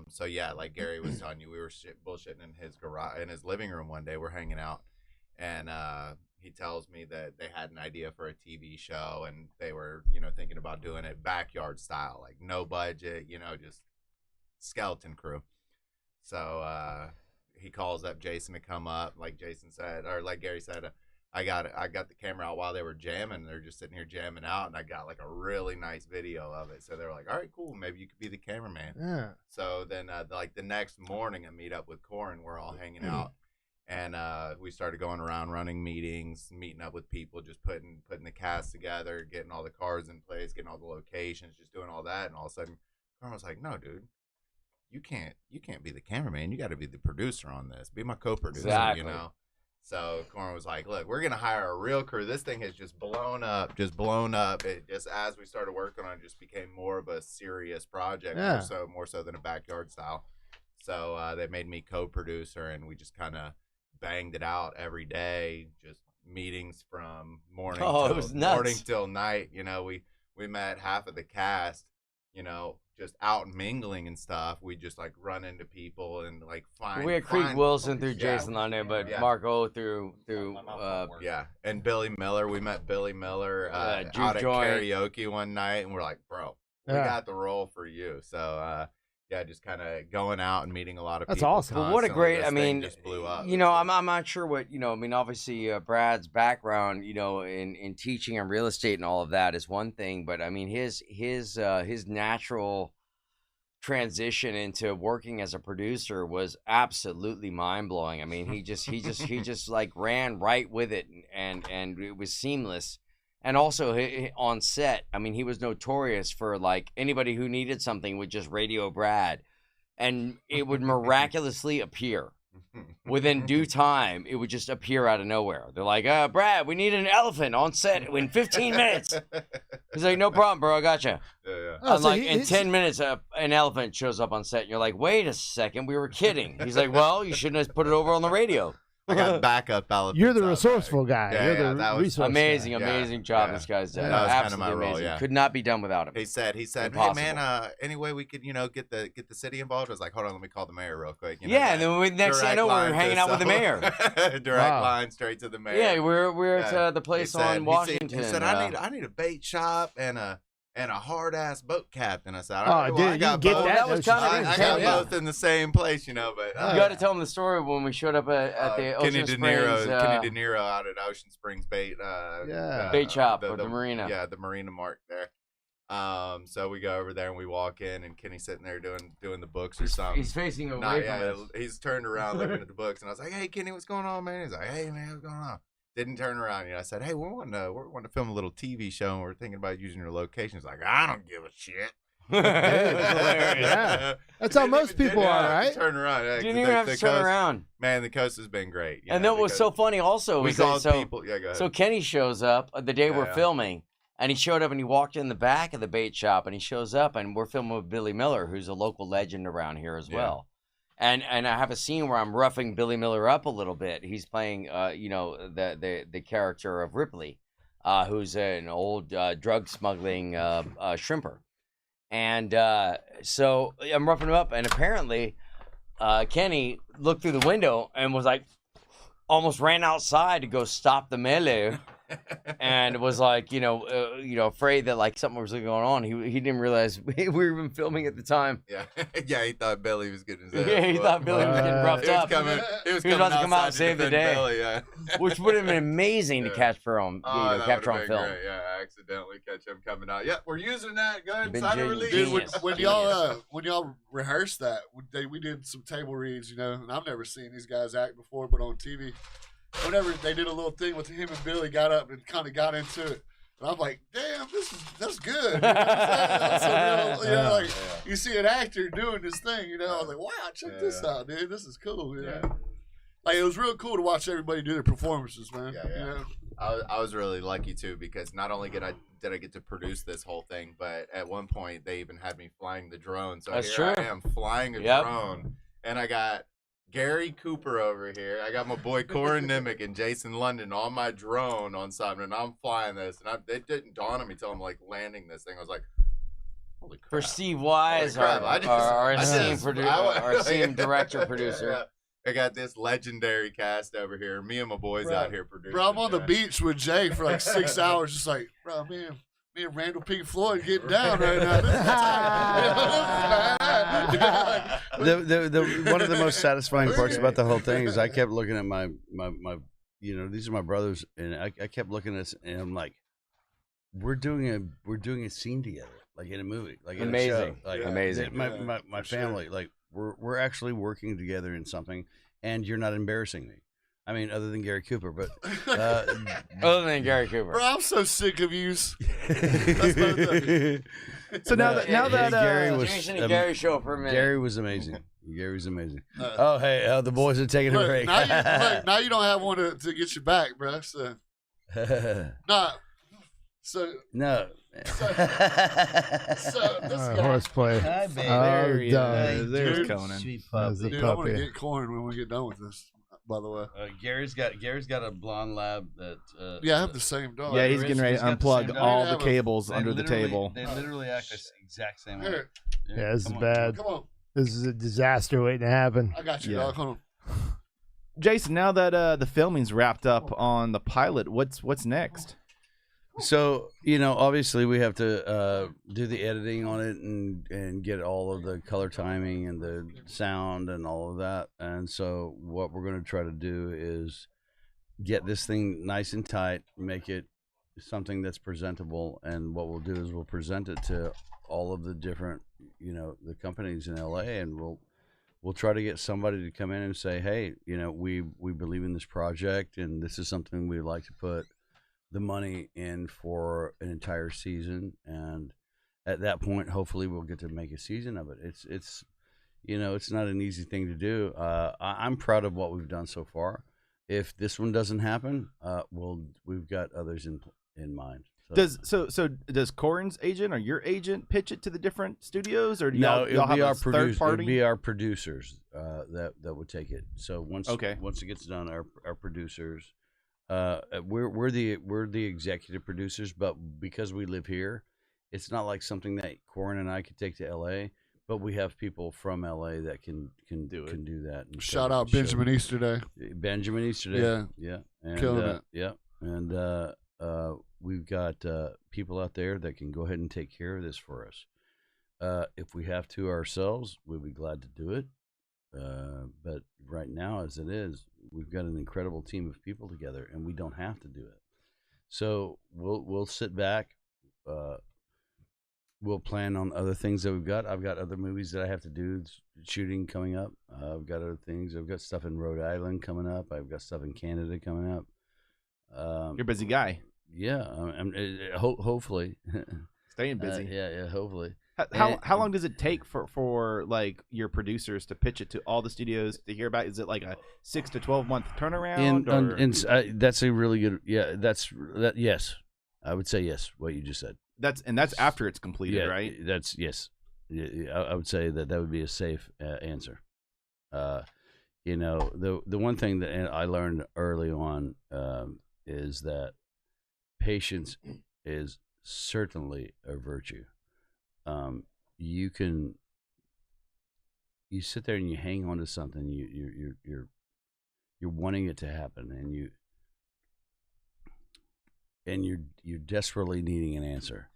So yeah, like Gary was telling you, we were bullshitting in his garage, in his living room one day. We're hanging out, and he tells me that they had an idea for a TV show, and they were, you know, thinking about doing it backyard style, like no budget, you know, just skeleton crew. So he calls up Jason to come up, like Jason said, or like Gary said. I got the camera out while they were jamming. They're just sitting here jamming out, and I got like a really nice video of it. So they were like, all right, cool, maybe you could be the cameraman. Yeah. So then like the next morning I meet up with Corin. We're all hanging out, and we started going around running meetings, meeting up with people, just putting the cast together, getting all the cars in place, getting all the locations, just doing all that. And all of a sudden Corin was like, no, dude, you can't be the cameraman. You got to be the producer on this. Be my co-producer, Exactly. you know? So Corin was like, look, we're going to hire a real crew. This thing has just blown up. It just, as we started working on it, just became more of a serious project, more so than a backyard style. So they made me co-producer, and we just kind of banged it out every day, just meetings from morning till night. You know, we met half of the cast, you know, just out mingling and stuff. We just like run into people and like find. We had Creed Wilson through Jason on there, but Marco through and Billy Miller. We met Billy Miller out at karaoke one night, and we're like, bro, we got the role for you. So just kind of going out and meeting a lot of people. That's awesome. But what a great, I mean, just blew up. You know, I'm not sure what, you know, I mean, obviously Brad's background, you know, in teaching and real estate and all of that is one thing, but I mean, his natural transition into working as a producer was absolutely mind-blowing. I mean, he just like ran right with it, and it was seamless. And also on set, I mean, he was notorious for like anybody who needed something would just radio Brad, and it would miraculously appear. Within due time, it would just appear out of nowhere. They're like, Brad, we need an elephant on set in 15 minutes. He's like, no problem, bro, I got you. Yeah. Oh, I'm so like, in 10 minutes, an elephant shows up on set, and you're like, wait a second, we were kidding. He's like, well, you shouldn't have put it over on the radio. I got backup elephants. You're the resourceful guy. Yeah, You're yeah, the that was resource Amazing, guy. amazing job yeah. this guy's done. That was kind of Absolutely my role, amazing. yeah. Could not be done without him. He said, Impossible. hey man, any way we could, you know, get the city involved? I was like, hold on, let me call the mayor real quick. You know, Yeah, and then next thing I know, we're hanging out with the mayor. Direct line straight to the mayor. Yeah, we're at the place on Washington. He said, I need a bait shop and a hard ass boat captain. I said, Oh, dude, I you got get both. that? That was kind of I got both in the same place, you know. But You got to tell them the story when we showed up at the Ocean Springs. Kenny De Niro out at Ocean Springs bait. Bait shop or the marina. Yeah, the marina mark there. So we go over there and we walk in, and Kenny's sitting there doing the books or something. He's facing away from us. He's turned around looking at the books, and I was like, "Hey, Kenny, what's going on, man?" He's like, "Hey, man, what's going on?" Didn't turn around. You know, I said, "Hey, we're wanting to film a little TV show, and we're thinking about using your location." He's like, "I don't give a shit." Yeah. That's how most people are, right? Turn around. Yeah, Didn't even have to turn around. Man, the coast has been great. And that was so funny also. We is that- called so, people. Yeah, go ahead. So Kenny shows up the day we're Yeah. filming, and he showed up and he walked in the back of the bait shop, and he shows up, and we're filming with Billy Miller, who's a local legend around here as well. And I have a scene where I'm roughing Billy Miller up a little bit. He's playing, you know, the character of Ripley, who's an old drug smuggling shrimper. And so I'm roughing him up, and apparently Kenny looked through the window and was like, almost ran outside to go stop the melee. and was like, afraid that like something was going on. He didn't realize we were even filming at the time. Yeah, yeah. He thought Billy was getting his ass. Yeah, he whooped. thought Billy was getting roughed up. He was about to come out and outside save the defend day. Billy, yeah. Which would have been amazing to Yeah. capture on, That capture would've on been film. great. Yeah, I accidentally catch him coming out. Yeah, we're using that. Go ahead, Been sign a genius. release. Dude, Genius. when y'all rehearsed that, we did some table reads, and I've never seen these guys act before, but on TV, whenever they did a little thing with him and Billy got up and kind of got into it, and I'm like, damn, that's good. You know what I'm saying? That's a real, like you see an actor doing this thing, I was like, wow, check this out, dude. This is cool. Like it was real cool to watch everybody do their performances, man. Yeah. I was really lucky too because not only did I get to produce this whole thing, but at one point they even had me flying the drone. So That's here true. I am flying a drone, and I got Gary Cooper over here. I got my boy Corin Nemec and Jason London on my drone on something, and I'm flying this, and it didn't dawn on me till I'm like landing this thing. I was like, holy crap. For Steve Wise, our esteemed director producer. Yeah. I got this legendary cast over here. Me and my boys out here producing. Bro, I'm on the beach with Jay for like 6 hours, just like, bro, me and Randall Pink Floyd getting down right now. This is The one of the most satisfying parts about the whole thing is I kept looking at my these are my brothers, and I kept looking at this, and I'm like, we're doing a scene together, like in a movie, like in amazing, a show. Like, amazing. My family, like we're actually working together in something, and you're not embarrassing me. I mean, other than Gary Cooper, but other than Gary Cooper, bro, I'm so sick of yous. So now that Gary was Gary show for a minute. Gary was amazing. Gary's amazing. The boys are taking a break. Now you don't have one to get you back, bro. So nah. So no. So this guy, horseplay. Hi, baby. There's Conan. Sweet There's the puppy. dude, I'm gonna puppy. get Corin when we get done with this. By the way, Gary's got a blonde lab that. I have the same dog. Yeah, he's getting ready to He's got the unplug same all dog. the cables They under the literally- table. They literally act the exact same way. Here, Yeah, this is come on. bad. come on. This is a disaster waiting to happen. I got you, Yeah. dog. Hold on. Jason, now that the filming's wrapped up on the pilot, what's next? So obviously we have to do the editing on it and get all of the color timing and the sound and all of that. And so what we're going to try to do is get this thing nice and tight, make it something that's presentable. And what we'll do is we'll present it to all of the different, the companies in LA, and we'll try to get somebody to come in and say, hey, we believe in this project, and this is something we'd like to put the money in for an entire season. And at that point, hopefully we'll get to make a season of it. It's not an easy thing to do. I'm proud of what we've done so far. If this one doesn't happen, we've got others in mind. So. Does Corin's agent or your agent pitch it to the different studios, or do No, y'all it'll have be a our third producers. party? It'll be our producers that would take it. So once it gets done, our producers. We're the executive producers, but because we live here, it's not like something that Corin and I could take to LA. But we have people from LA that can do that. And Shout out Benjamin Easterday. Benjamin Easterday. Yeah. and, Killing it. Yeah, and we've got people out there that can go ahead and take care of this for us. If we have to ourselves, we'd be glad to do it. But right now, as it is, we've got an incredible team of people together, and we don't have to do it. So we'll sit back. We'll plan on other things that we've got. I've got other movies that I have to do, shooting coming up. I've got other things. I've got stuff in Rhode Island coming up. I've got stuff in Canada coming up. You're a busy guy. Yeah, hopefully. Staying busy. Yeah, hopefully. How long does it take for like your producers to pitch it to all the studios to hear about? Is it like a 6 to 12 month turnaround? That's a really good. Yeah, yes, I would say yes. What you just said. That's after it's completed, right? That's yes. I would say that would be a safe answer. The one thing that I learned early on is that patience is certainly a virtue. You sit there and you hang on to something. You're wanting it to happen, and and you're desperately needing an answer,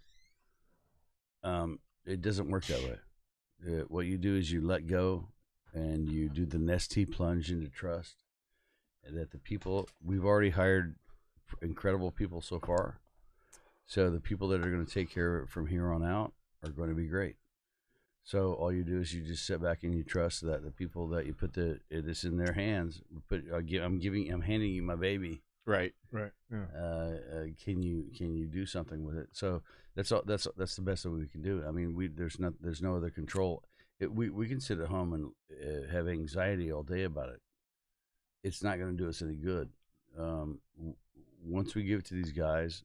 it doesn't work that way. What you do is you let go, and you do the nesty plunge into trust, and that the people we've already hired incredible people so far. So the people that are going to take care of it from here on out are going to be great. So all you do is you just sit back and you trust that the people that you put this in their hands. I'm handing you my baby. Right. Yeah. Can you do something with it? So that's all. That's the best that we can do. I mean, there's no other control. We can sit at home and have anxiety all day about it. It's not going to do us any good. Once we give it to these guys,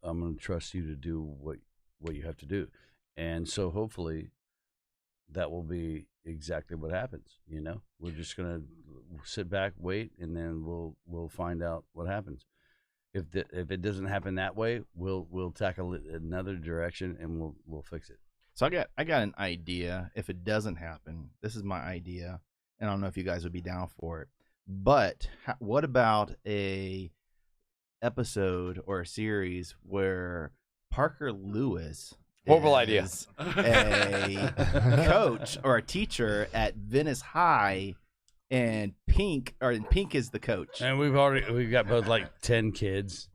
I'm going to trust you to do what you have to do. And so hopefully that will be exactly what happens. We're just going to sit back, wait, and then we'll find out what happens. If it doesn't happen that way, we'll tackle it another direction and we'll fix it. So I got an idea. If it doesn't happen, this is my idea, and I don't know if you guys would be down for it. But what about a episode or a series where Parker Lewis horrible idea, a coach or a teacher at Venice High, and Pink is the coach, and we've got both like 10 kids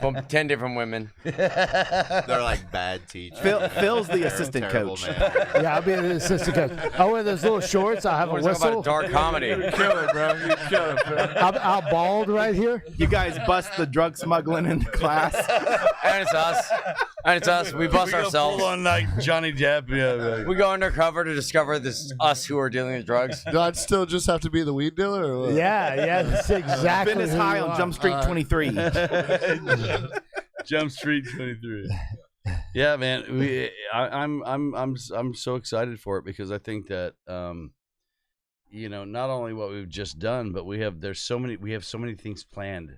from 10 different women. They're like bad teachers. Phil's the They're assistant terrible, coach. man. Yeah, I'll be the assistant coach. I'll wear those little shorts. I'll have a We're talking whistle. about dark comedy. You kill it, bro. You kill it, bro. I'll bald right here. You guys bust the drug smuggling in the class. And it's us. We bust ourselves. Full on like Johnny Depp. Yeah. We go undercover to discover this us who are dealing with drugs. Do I still just have to be the weed dealer? Or what? Yeah, that's exactly. Venice who High you on are. Jump Street 23. Jump Street 23. Yeah, man. I'm so excited for it because I think that not only what we've just done, but we have so many things planned.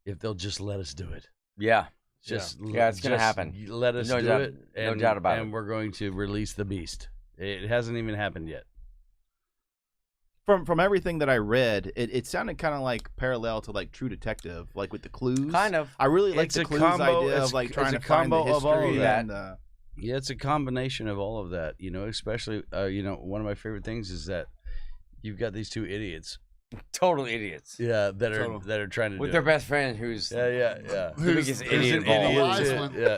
If they'll just let us do it. Yeah. Yeah, it's gonna happen. Let us do it. No doubt about it. And we're going to release the beast. It hasn't even happened yet. From everything that I read, it sounded kind of like parallel to like True Detective, like with the clues. Kind of. I really like It's the a clues combo- idea it's- of like it's trying a to find the combo of all of history that. and Yeah, it's a combination of all of that. Especially one of my favorite things is that you've got these two idiots. Total idiots. Yeah, that are trying to With do their it. best friend who's Yeah. the biggest who's idiot an of all. idiot. Idiots, wise one. yeah.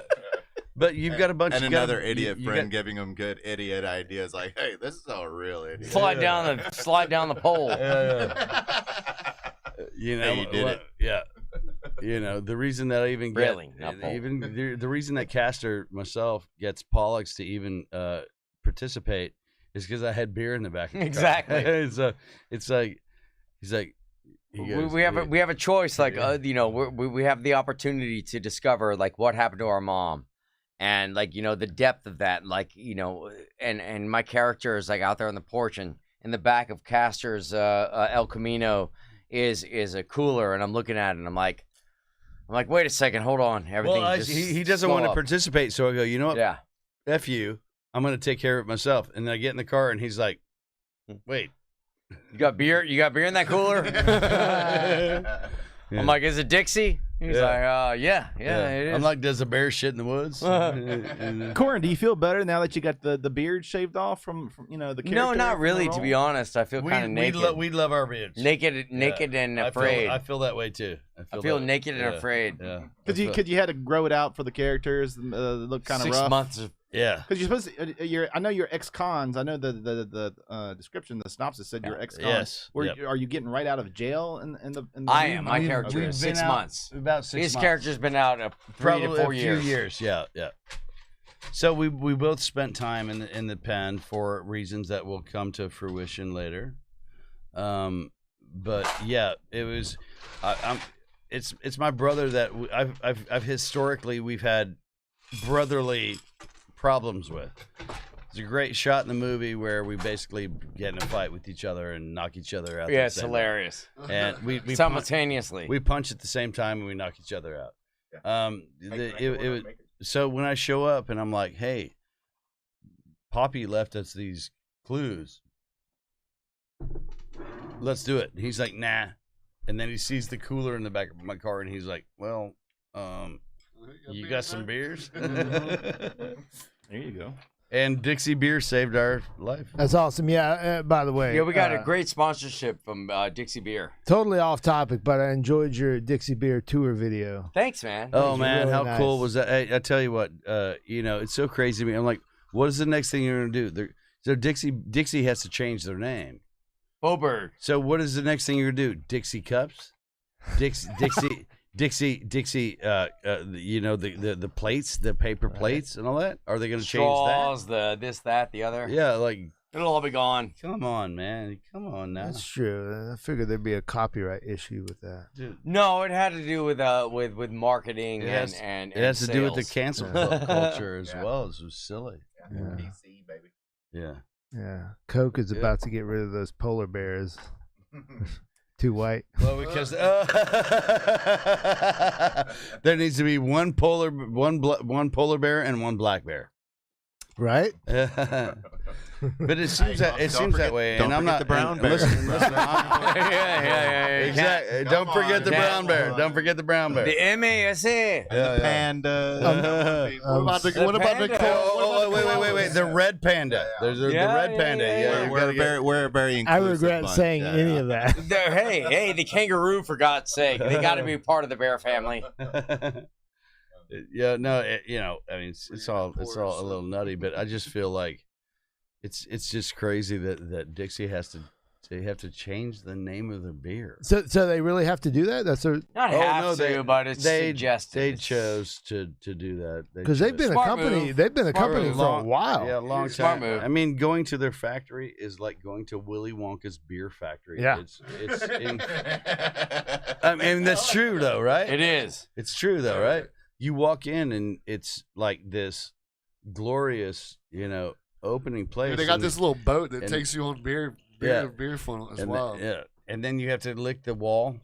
But you've got a bunch And you got- another idiot you friend got- giving them good idiot ideas like, hey, this is a real idiot. Slide down the pole. You know, Hey, you did it. Yeah. The reason that I even get Really? Not Paul. even the reason that Caster myself gets Pollux to even participate is because I had beer in the back of the car. Exactly. So it's like he's like he goes, we have a choice, like we have the opportunity to discover like what happened to our mom, and like the depth of that, like and my character is like out there on the porch, and in the back of Caster's El Camino is a cooler, and I'm looking at it, and I'm like, wait a second, hold on, everything. well, just he doesn't slow want to up. participate, so I go, you know what? Yeah. F you. I'm gonna take care of it myself. And then I get in the car, and he's like, wait. You got beer? You got beer in that cooler? I'm like, is it Dixie? He's like, yeah, it is. I'm like, does a bear shit in the woods? Corin, do you feel better now that you got the beard shaved off from the character? No, not from the really. To role? be honest, I feel kind of naked. We love our beards. Naked and afraid. I feel that way too. I feel that- naked and yeah, afraid. Yeah. Because you had to grow it out for the characters, look kind of 6 rough. months of Yeah. Because you're supposed to, I know you're ex-cons. I know the description, the synopsis said you're ex-cons. Yes. Are you getting right out of jail in the I am. My We've- character we've is been 6 out months. About 6 His months. character's been out 3 Probably to 4 a years. few years. Yeah. So we both spent time in the pen for reasons that will come to fruition later. But yeah, it was. It's my brother that I've historically we've had brotherly problems with. It's a great shot in the movie where we basically get in a fight with each other and knock each other out. Yeah, the it's same hilarious. way. And we Simultaneously. we punch at the same time and we knock each other out. So when I show up and I'm like, hey, Poppy left us these clues. Let's do it. And he's like, nah. And then he sees the cooler in the back of my car, and he's like, "Well, you got some beers?" There you go. And Dixie Beer saved our life. That's awesome. Yeah. By the way, Yeah, we got a great sponsorship from Dixie Beer. Totally off topic, but I enjoyed your Dixie Beer tour video. Thanks, man. Oh man, really how nice. cool was that? I tell you what, it's so crazy to me. I'm like, what is the next thing you're gonna do? So Dixie has to change their name. Boberg. So what is the next thing you're gonna do? Dixie cups, Dixie, the plates, the paper plates, and all that. Are they gonna Straws, change that? the this, that, the other. Yeah, like It'll all be gone. come on, man, come on now. That's true. I figured there'd be a copyright issue with that. Dude, No, it had to do with marketing It has- and it has to do with the sales. cancel culture as well. It was silly. Yeah. PC, baby. Yeah. Yeah. Coke is Yeah. about to get rid of those polar bears. Too white. Well, because there needs to be one polar bear and one black bear. Right? But it seems that way, don't and I'm forget not the brown and bear. Listen, yeah. exactly. Don't forget the brown bear. Don't forget the brown bear. The MASA. Panda. What about the Wait. The red panda. There's the red panda. Yeah, We're very I inclusive regret bunch. saying any of that. Hey, the kangaroo, for God's sake. They got to be part of the bear family. Yeah, no, I mean, it's all a little nutty, but I just feel like it's just crazy that Dixie have to change the name of their beer. So they really have to do that? That's Not have to, but it's suggested. They chose to do that because they've been Smart a company. move. They've been a Smart company move. for a while. Yeah, a long Smart time. move. I mean, going to their factory is like going to Willy Wonka's beer factory. Yeah. I mean, that's true though, right? It is. It's true though, right? You walk in and it's like this glorious, opening place. They got and this little boat that and- takes you on beer funnel as and well. and then you have to lick the wall.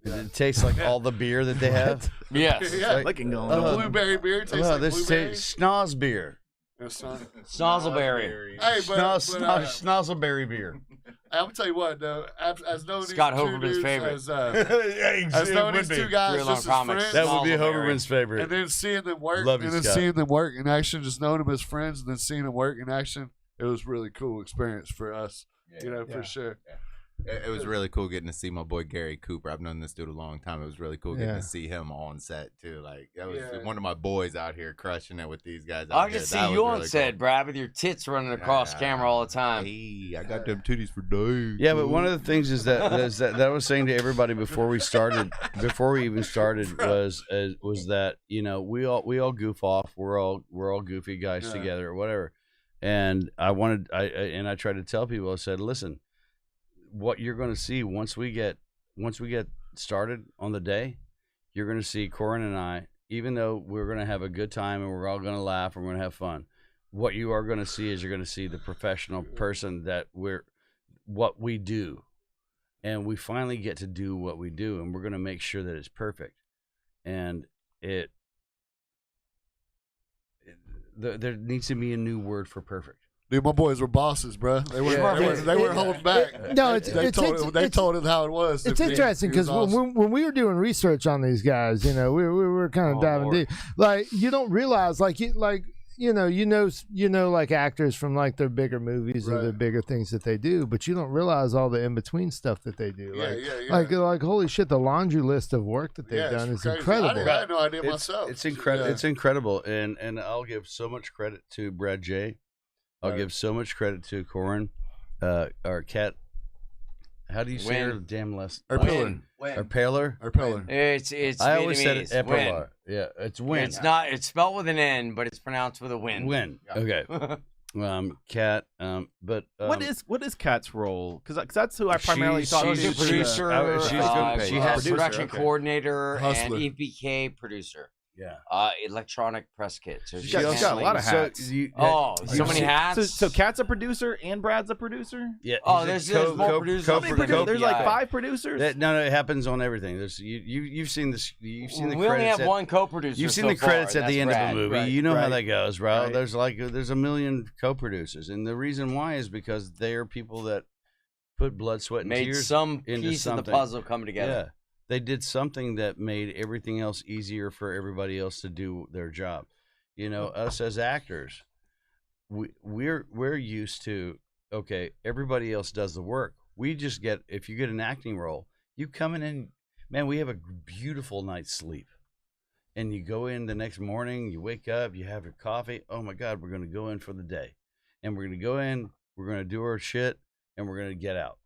And it tastes like all the beer that they have. Yes. Yeah, Like, Licking going the on. blueberry beer tastes like this blueberry. tastes schnoz beer. That's not- Snozzleberry. Hey, Schnozzleberry beer. I'm gonna tell you what, though. As known Scott these two Hoverman's dudes favorite. as known these two guys, Three-alarm just as comics. friends, That would be Snozzleberry. Hoverman's favorite. and then seeing them work, Love you, and then Scott. seeing them work in action, just knowing them as friends, and then seeing them work in action, it was really cool experience for us. For sure. It was really cool getting to see my boy Gary Cooper. I've known this dude a long time. It was really cool getting Yeah. to see him on set too. Like that was Yeah. one of my boys out here crushing it with these guys. I out can here. see That was you on really set, cool. Brad, with your tits running across camera all the time. Hey, I got them titties for days. Yeah, but one of the things is that I was saying to everybody before we even started was that we all goof off. We're all goofy guys together or whatever. And I tried to tell people. I said, listen, what you're going to see once we get started on the day, you're going to see Corin and I. Even though we're going to have a good time and we're all going to laugh and we're going to have fun, what you are going to see is you're going to see the professional person that what we do, and we finally get to do what we do, and we're going to make sure that it's perfect. And there needs to be a new word for perfect. Dude, my boys were bosses, bro. They weren't holding back. No, They told it how it was. It's interesting because when we were doing research on these guys, we were kind of diving deep. Like you don't realize, like actors from like their bigger movies or their bigger things that they do, but you don't realize all the in between stuff that they do. Like holy shit, the laundry list of work that they've done is crazy. incredible. I had no idea myself. It's incredible. It's incredible, and I'll give so much credit to Brad J. I'll give so much credit to Corin, our cat. How do you say her damn last? Or Pillar. Or Paler. Or Pillar. It's I always said it Vietnamese. Win. Epilar. Yeah, it's Win. It's not. It's spelled with an N, but it's pronounced with a win. Win. Okay. Cat. But what is Kat's role? Because that's who I primarily thought. She's a was producer. she's good. She has has production okay. coordinator Hustler. and EPK producer. Yeah. Electronic press kit. So She's got a lot of hats. So many hats. So Kat's a producer and Brad's a producer? Yeah. Oh, there's more producers. How many producers? There's like Yeah. 5 producers? No, it happens on everything. There's you've seen this. You've seen the We only credits. have one co-producer. You've seen so the credits far, at the and end that's of a movie. Brad. You know how Right. that goes, right? Right. There's a million co-producers, and the reason why is because they are people that put blood, sweat, and Made tears some into piece of the something. puzzle come together. Yeah, they did something that made everything else easier for everybody else to do their job. You know, us as actors, we're used to, okay, everybody else does the work. We just get, if you get an acting role, you come in, man, we have a beautiful night's sleep. And you go in the next morning, you wake up, you have your coffee. Oh my God, we're going to go in for the day. And we're going to go in, we're going to do our shit, and we're going to get out.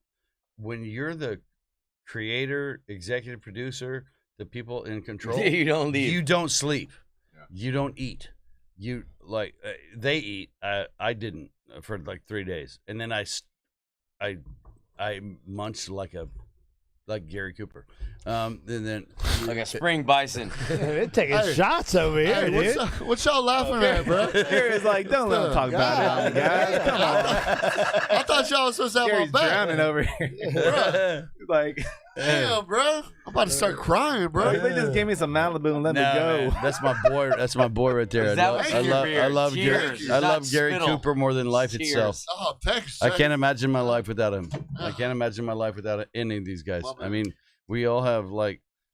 When you're the creator, executive producer, the people in control, You don't leave. You don't sleep. Yeah. You don't eat. You like they eat. I didn't for like 3 days, and then I munched like Gary Cooper, and then Like a spring bison. They're taking shots over here, Hey, dude. what y'all laughing at, bro? Gary's like, don't let him talk about it, guys. Come on. I thought y'all was supposed to have Gary's my back. drowning over here. Like, Damn, bro. I'm about to start crying, bro. they just gave me some Malibu and let me No, go. man, that's my boy. That's my boy right there. Is that what's in your beer? I love Cheers. Gary. I Not love Gary spittle. Cooper more than life Cheers. itself. Oh, thanks. I can't imagine my life without him. I can't imagine my life without any of these guys. Love it. I mean, we all have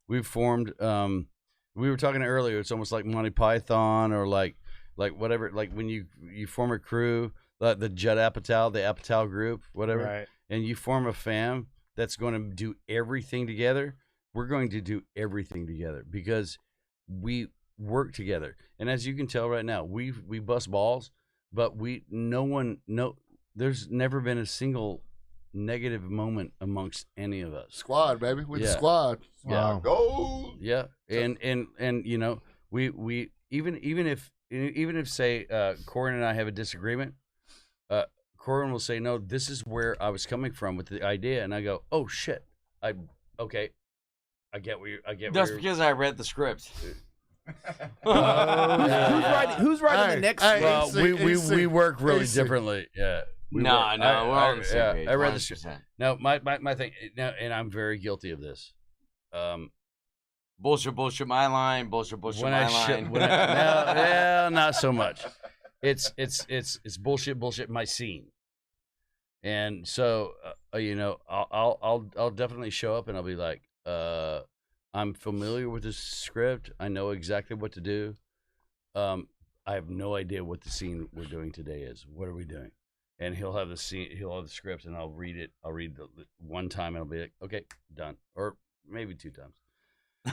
we've formed. We were talking earlier. It's almost like Monty Python or like whatever. Like when you form a crew, like the Judd Apatow, the Apatow group, whatever, Right. and you form a fam that's going to do everything together. We're going to do everything together because we work together. And as you can tell right now, we bust balls, but there's never been a single negative moment amongst any of us. Squad, baby. We're the Yeah. squad. Wow. Go. Yeah, and you know, we even if say Corin and I have a disagreement, Corin will say, no, this is where I was coming from with the idea, and I go, oh shit, I get where That's you're. because I read the script. Who's writing Hey, the next? hey, Well, AC. we work really AC. differently. Yeah. We No, work- we're on the same page. I read the script. 100%. No, my thing now, and I'm very guilty of this. Bullshit, my line. Bullshit, When my I line. no, not so much. It's bullshit, my scene. And so, you know, I'll definitely show up and I'll be like, I'm familiar with this script. I know exactly what to do. I have no idea what the scene we're doing today is. What are we doing? And he'll have the scene, he'll have the script, and I'll read it. I'll read the one time, and I'll be like, okay, done, or maybe 2 times.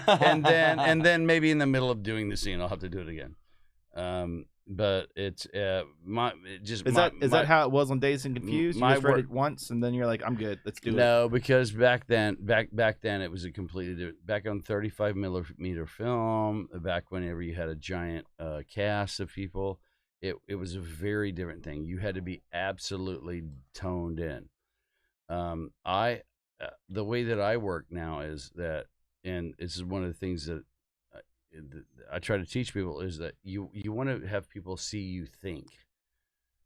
and then maybe in the middle of doing the scene, I'll have to do it again. But it's Is that how it was on Dazed and Confused? You my just read work- it once and then you're like, I'm good. Let's do it. No, because back then it was a completely different. Back on 35 millimeter film, back whenever you had a giant cast of people, it was a very different thing. You had to be absolutely toned in. The way that I work now is that, and this is one of the things that I try to teach people, is that you want to have people see you think.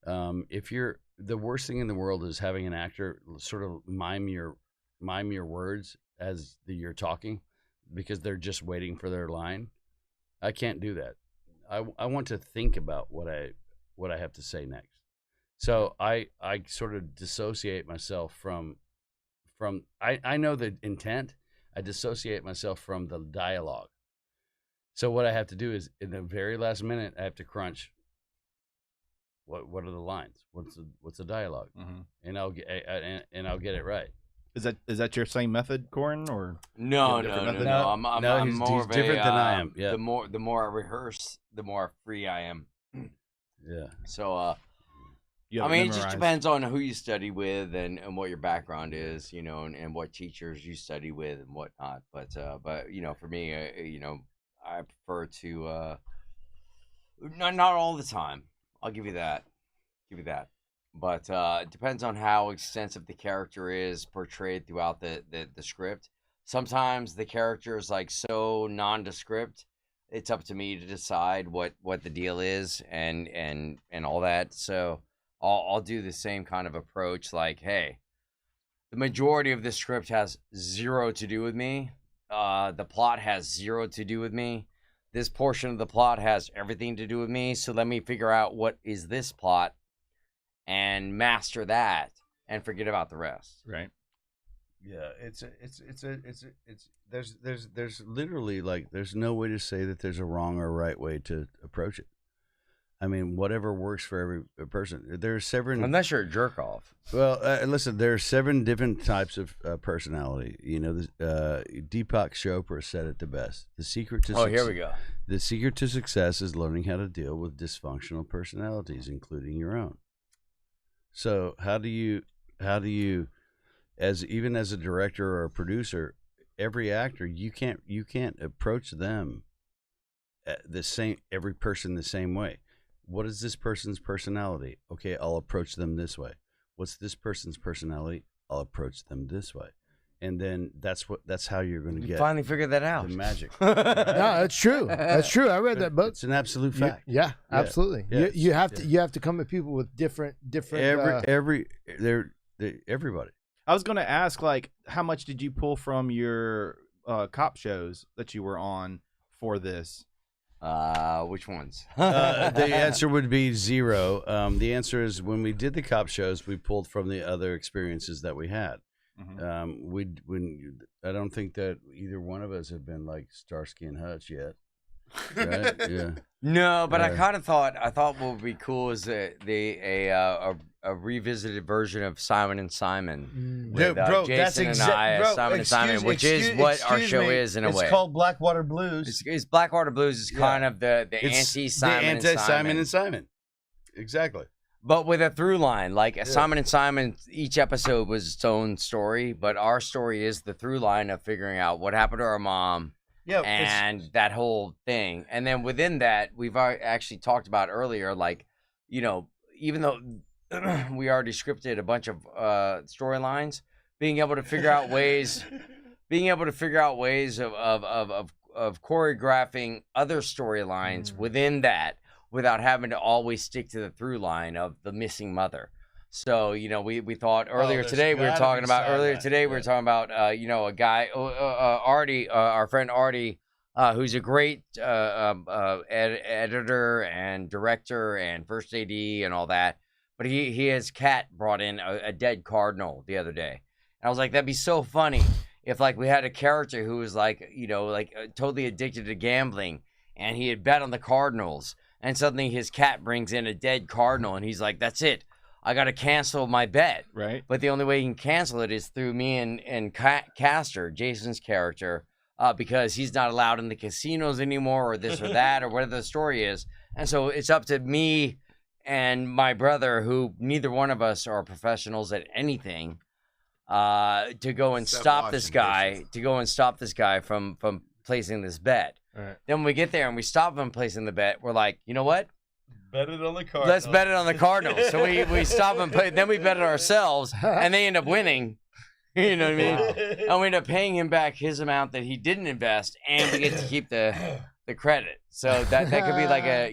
If you're, the worst thing in the world is having an actor sort of mime your words as you're talking, because they're just waiting for their line. I can't do that. I want to think about what I have to say next. So I sort of dissociate myself from I know the intent. I dissociate myself from the dialogue. So what I have to do is, in the very last minute, I have to crunch. What are the lines? What's the dialogue? Mm-hmm. And I'll get it right. Is that your same method, Corin, or No. different method? I'm he's more different of a, than I am. Yeah. The more I rehearse, the more free I am. Yeah. So you I have mean, it just memorized? depends on who you study with and what your background is, you know, and what teachers you study with and whatnot. But you know, for me, you know, I prefer to not all the time. I'll give you that. But it depends on how extensive the character is portrayed throughout the script. Sometimes the character is like so nondescript. It's up to me to decide what the deal is and all that. So I'll do the same kind of approach. Like, hey, the majority of this script has zero to do with me. The plot has zero to do with me. This portion of the plot has everything to do with me. So let me figure out what is this plot and master that. and forget about the rest. Right. Yeah, there's literally like there's no way to say that there's a wrong or right way to approach it. I mean, whatever works for every person. There are seven. Unless you're a jerk off. Well, listen, there are 7 different types of personality. You know, Deepak Chopra said it the best. The secret to Here we go. The secret to success is learning how to deal with dysfunctional personalities, including your own. So, how do you, even as a director or a producer, every actor, you can't approach them every person the same way. What is this person's personality? Okay, I'll approach them this way. What's this person's personality? I'll approach them this way. And then that's how you're going to get. Finally figured that out. The magic. No, that's true. That's true. I read that book. It's an absolute fact. Yeah, absolutely. Yes, you have to come at people with different. Everybody. I was going to ask, like, how much did you pull from your cop shows that you were on for this? Which ones? The answer would be 0. The answer is when we did the cop shows, we pulled from the other experiences that we had. I don't think that either one of us have been like Starsky and Hutch yet. Right? Yeah. No, but I thought what would be cool is a revisited version of Simon and Simon. With, bro, Jason that's exactly Simon and Simon, which is what our show is in a way. It's called Blackwater Blues. It's Blackwater Blues is kind of the anti-Simon the anti-Simon and Simon. Exactly. But with a through line, like Simon and Simon, each episode was its own story, but our story is the through line of figuring out what happened to our mom. Yeah, and that whole thing. And then within that, we've actually talked about earlier, like, you know, even though we already scripted a bunch of storylines, being able to figure out ways of choreographing other storylines within that without having to always stick to the through line of the missing mother. So, you know, we thought earlier today, we were talking about, you know, a guy, Artie, our friend Artie, who's a great editor and director and first AD and all that. But he has Kat brought in a dead cardinal the other day. And I was like, that'd be so funny if, like, we had a character who was, like, you know, like totally addicted to gambling and he had bet on the Cardinals. And suddenly his cat brings in a dead cardinal and he's like, that's it. I got to cancel my bet. Right. But the only way he can cancel it is through me and Caster, Jason's character, because he's not allowed in the casinos anymore or this or that or whatever the story is. And so it's up to me and my brother, who neither one of us are professionals at anything, to go and stop this guy, from placing this bet. Right. Then when we get there and we stop him from placing the bet, we're like, you know what? Bet it on the Cardinals. Let's bet it on the Cardinals. So we stop and play. Then we bet it ourselves, and they end up winning. You know what I mean? Wow. And we end up paying him back his amount that he didn't invest, and we get to keep the credit. So that could be like a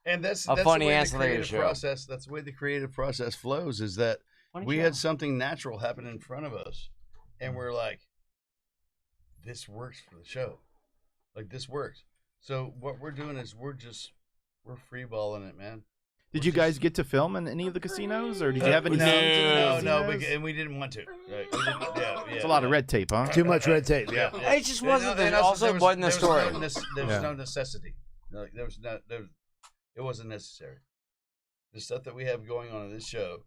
and that's funny ancillary show. Process. That's the way the creative process flows. Is that we had something natural happen in front of us, and we're like, this works for the show. Like, this works. So what we're doing is we're freeballing it, man. Did you guys get to film in any of the casinos, or did you have any scenes in the casinos? And we didn't want to. Right? It's a lot of red tape, huh? Too much red tape. Yeah. It just wasn't. Wasn't the story. There was no necessity. It wasn't necessary. The stuff that we have going on in this show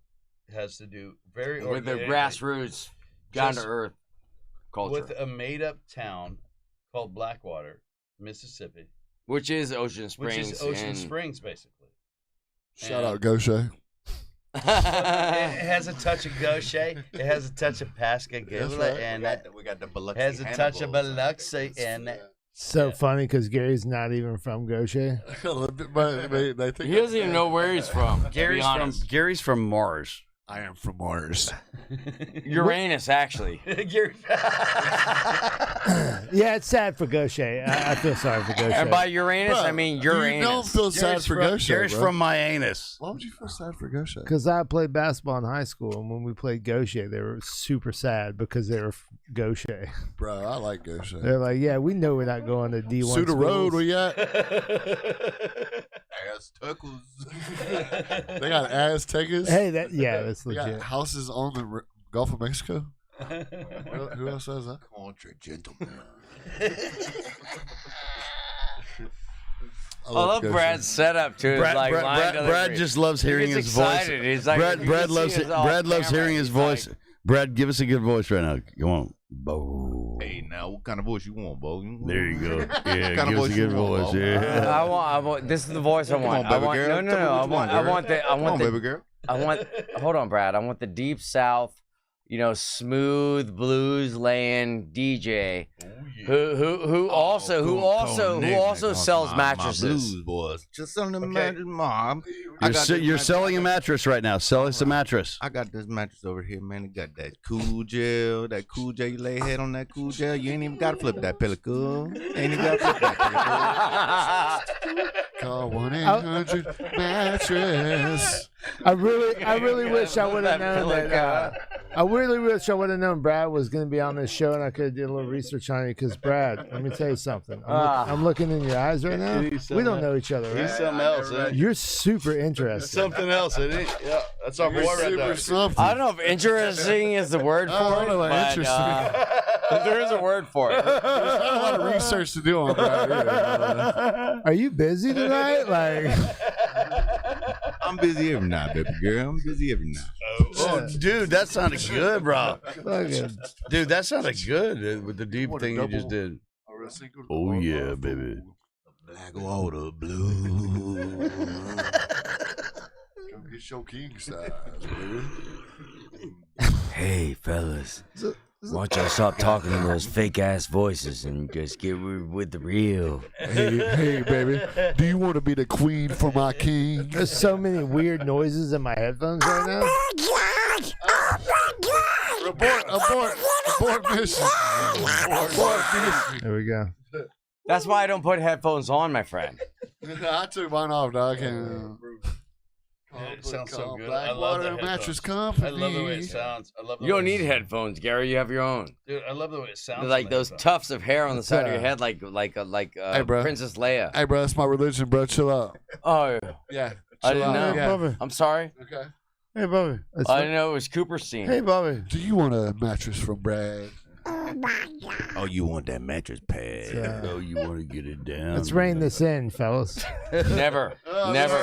has to do with the grassroots, down to earth culture, with a made-up town called Blackwater, Mississippi, which is Ocean Springs. Springs, basically. Shout out Gaucher. It has a touch of Gaucher. It has a touch of Pascagoula, and we got the Biloxi. Has a touch of Biloxi in it. So funny because Gary's not even from Gaucher. He doesn't even know where he's from. Gary's from Mars. I am from Mars. Uranus, actually. Yeah, it's sad for Gaucher. I feel sorry for Gaucher. And by Uranus, I mean Uranus. You don't feel sad for Gaucher, Gary's from my anus. Why would you feel sad for Gaucher? Because I played basketball in high school, and when we played Gaucher, they were super sad because they were Gaucher. Bro, I like Gaucher. They're like, yeah, we know we're not going to D1 Suda Road, where you at? Aztecas. They got Aztecas. Hey, that's They got legit. houses on the Gulf of Mexico. Who else has that? Country gentlemen. I love Brad's setup too. Brad just loves hearing his voice. He's like, Brad loves hearing his voice. Like, Brad, give us a good voice right now. Come on, Bo. Hey, now what kind of voice you want, Bo? There you go. Yeah, kind of give us a voice good you want, voice. Bo? Yeah. I want. This is the voice I want. Come on, baby girl. No. Tell me what you want, girl. I want Come on, the. baby girl. Hold on, Brad. I want the deep South. Smooth blues laying DJ who also sells mattresses. Blues boys. Just selling the mattress, Mom. You're selling a mattress right now. Sell us a mattress. I got this mattress over here, man. It got that cool gel. That cool gel. You lay head on that cool gel. You ain't even got to flip that pellicle. Ain't even got to flip that pellicle. Call 1-800-mattress. I really wish I would have known that. I really wish I would have known Brad was going to be on this show, and I could have did a little research on you. Because Brad, let me tell you something. I'm looking in your eyes right now. We don't know each other, right? He's something else. You're super interesting. Something else, isn't it? Yeah, that's our boy right there. Something. I don't know if interesting is the word for I don't know it, about but there is a word for it. There's not a lot of research to do on Brad either. Are you busy tonight? Like, I'm busy every night, baby girl. I'm busy every night. Oh, dude, that sounded good, bro. fucking- Dude, that sounded good with the deep thing you just did. Oh yeah, baby. Black water blue. Come get your king size, baby. Hey, fellas. Why don't y'all stop talking in those fake ass voices and just get with the real? Hey, baby. Do you want to be the queen for my king? There's so many weird noises in my headphones right now. Abort mission. Abort mission. There we go. That's why I don't put headphones on, my friend. I took mine off, dog. It sounds so good. Black I love Water the Mattress headphones. Company. I love the way it sounds. I love the You don't way need headphones, Gary. You have your own. Dude, I love the way it sounds. They're like on the those headphones. tufts of hair on the side of your uh, head, like Hey, bro. Princess Leia. Hey, bro, that's my religion, bro. Chill out. Oh, Yeah. I chill didn't out. know. Yeah. Bobby. I'm sorry. Okay. Hey, Bobby. I didn't know it was Cooper's scene. Hey, Bobby. Do you want a mattress from Brad? Oh my God. Oh, you want that mattress pad? Oh, you want to get it down? Let's rein this in, fellas. Never. Never.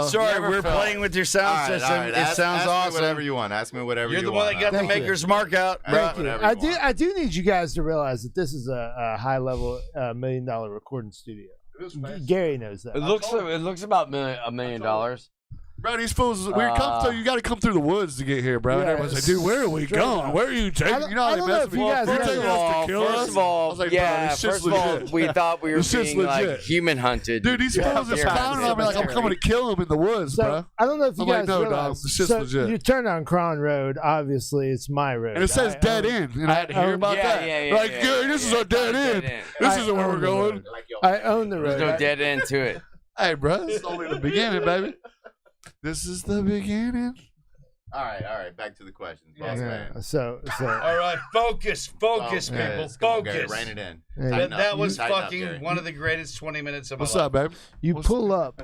Sorry, Never we're felt- playing with your sound system. It sounds ask awesome. me whatever you want. Ask me whatever You're you the one want. that got the Thank you. maker's mark out. Thank you. whatever you want. I do need you guys to realize that this is a high level $1 million recording studio. Gary knows that. It looks about $1 million. Bro, these fools, you got to come through the woods to get here, bro. And Yeah, everyone's like, dude, where are we straight going? up. Where are you taking? I You know how they don't know mess if with you me. guys You're know- taking us to kill us? First of all, I was like, bro, yeah. this shit's First of all, legit. we thought we were This shit's being like legit. human hunted. Dude, these fools is Yeah. clowning on me like I'm coming to kill them in the woods, So bro. I don't know if you I'm like, guys no, dog, realize. this shit's so legit. you turn on Kron Road. Obviously, it's my road. And it says I dead own- end, and I had to hear about Yeah, that. yeah, Like, yeah, dude, this is a dead end. This I isn't where own we're the going. road. I own the There's road. no dead end to it. Hey, bro, it's only the beginning, baby. This is the beginning. All right. Back to the questions, boss man. Yeah, so All right, focus, Oh, people, yes. Come on, Gary, focus. rein it in. Yeah. Tighten up. That was Tighten up, fucking Gary. one of the greatest 20 minutes of my What's life. up, babe? you What's- pull up,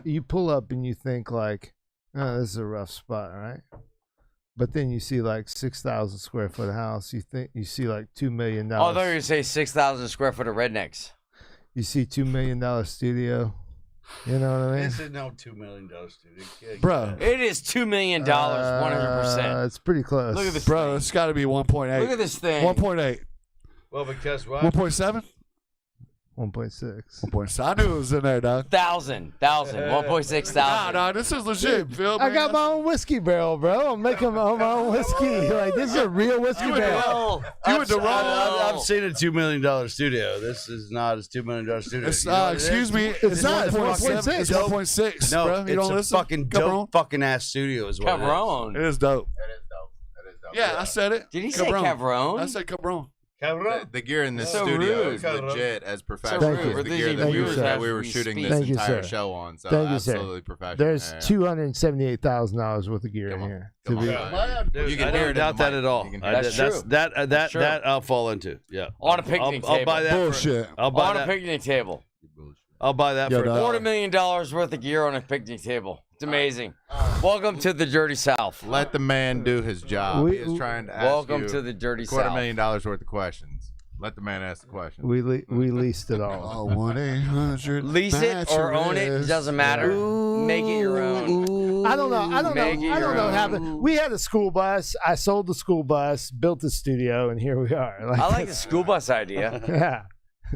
and you think like, oh, this is a rough spot, right? But then you see like 6,000 square foot house. You see like $2 million. Oh, I thought you were going to say 6,000 square foot of rednecks. You see $2 million studio. You know what I mean? This is no $2 million studio. Good Bro, God. It is $2 million, 100%. It's pretty close. Look at this bro, thing. it's got to be 1.8. Look at this thing. 1.8. Well, because what? 1.7? 1.6. 1.7. I knew it was in there, dog. 1,000. 1.6 Nah, thousand. nah, this is legit, Phil. I got my own whiskey barrel, bro. I'm making my own whiskey. Like, this is a real whiskey barrel. You went the wrong. I've seen a $2 million studio. This is not a $2 million studio. It's, You know what it excuse is? me. It's not. It's 1.7. It's 1.6, No, bro. You it's don't a listen? fucking Come dope on. fucking ass studio is what it is. Cabron. It is dope. That is dope. That is dope. Yeah, I said it. Did he say Cabron. Cabron? I said Cabron. The gear in this So studio rude. is legit as Thank professional you. as the gear Thank that you, sir. that we were shooting this Thank you, entire sir. show on. So Thank you, sir. absolutely professional. There's Yeah. $278,000 worth of gear Come in on. here. Come To on. be, Yeah. Dude, You can I hear don't it in doubt the that mic. at all. You can I- hear That's that's true. that That's true. I'll fall into. Yeah. On a picnic I'll table. buy that. Bullshit. I'll buy On a that. picnic table. I'll buy that Yo, for dog. $250 million worth of gear on a picnic table. It's amazing. Welcome to the dirty South. Let the man do his job. He is trying to ask Welcome you to the dirty $250,000 South. worth of questions. Let the man ask the questions. We leased it all. 1-800 Lease it or own it, it doesn't matter. Make it your own. I don't know. I don't Make it know. I your don't know what own. happened. We had a school bus. I sold the school bus, built the studio, and here we are. I like the school bus idea. Yeah.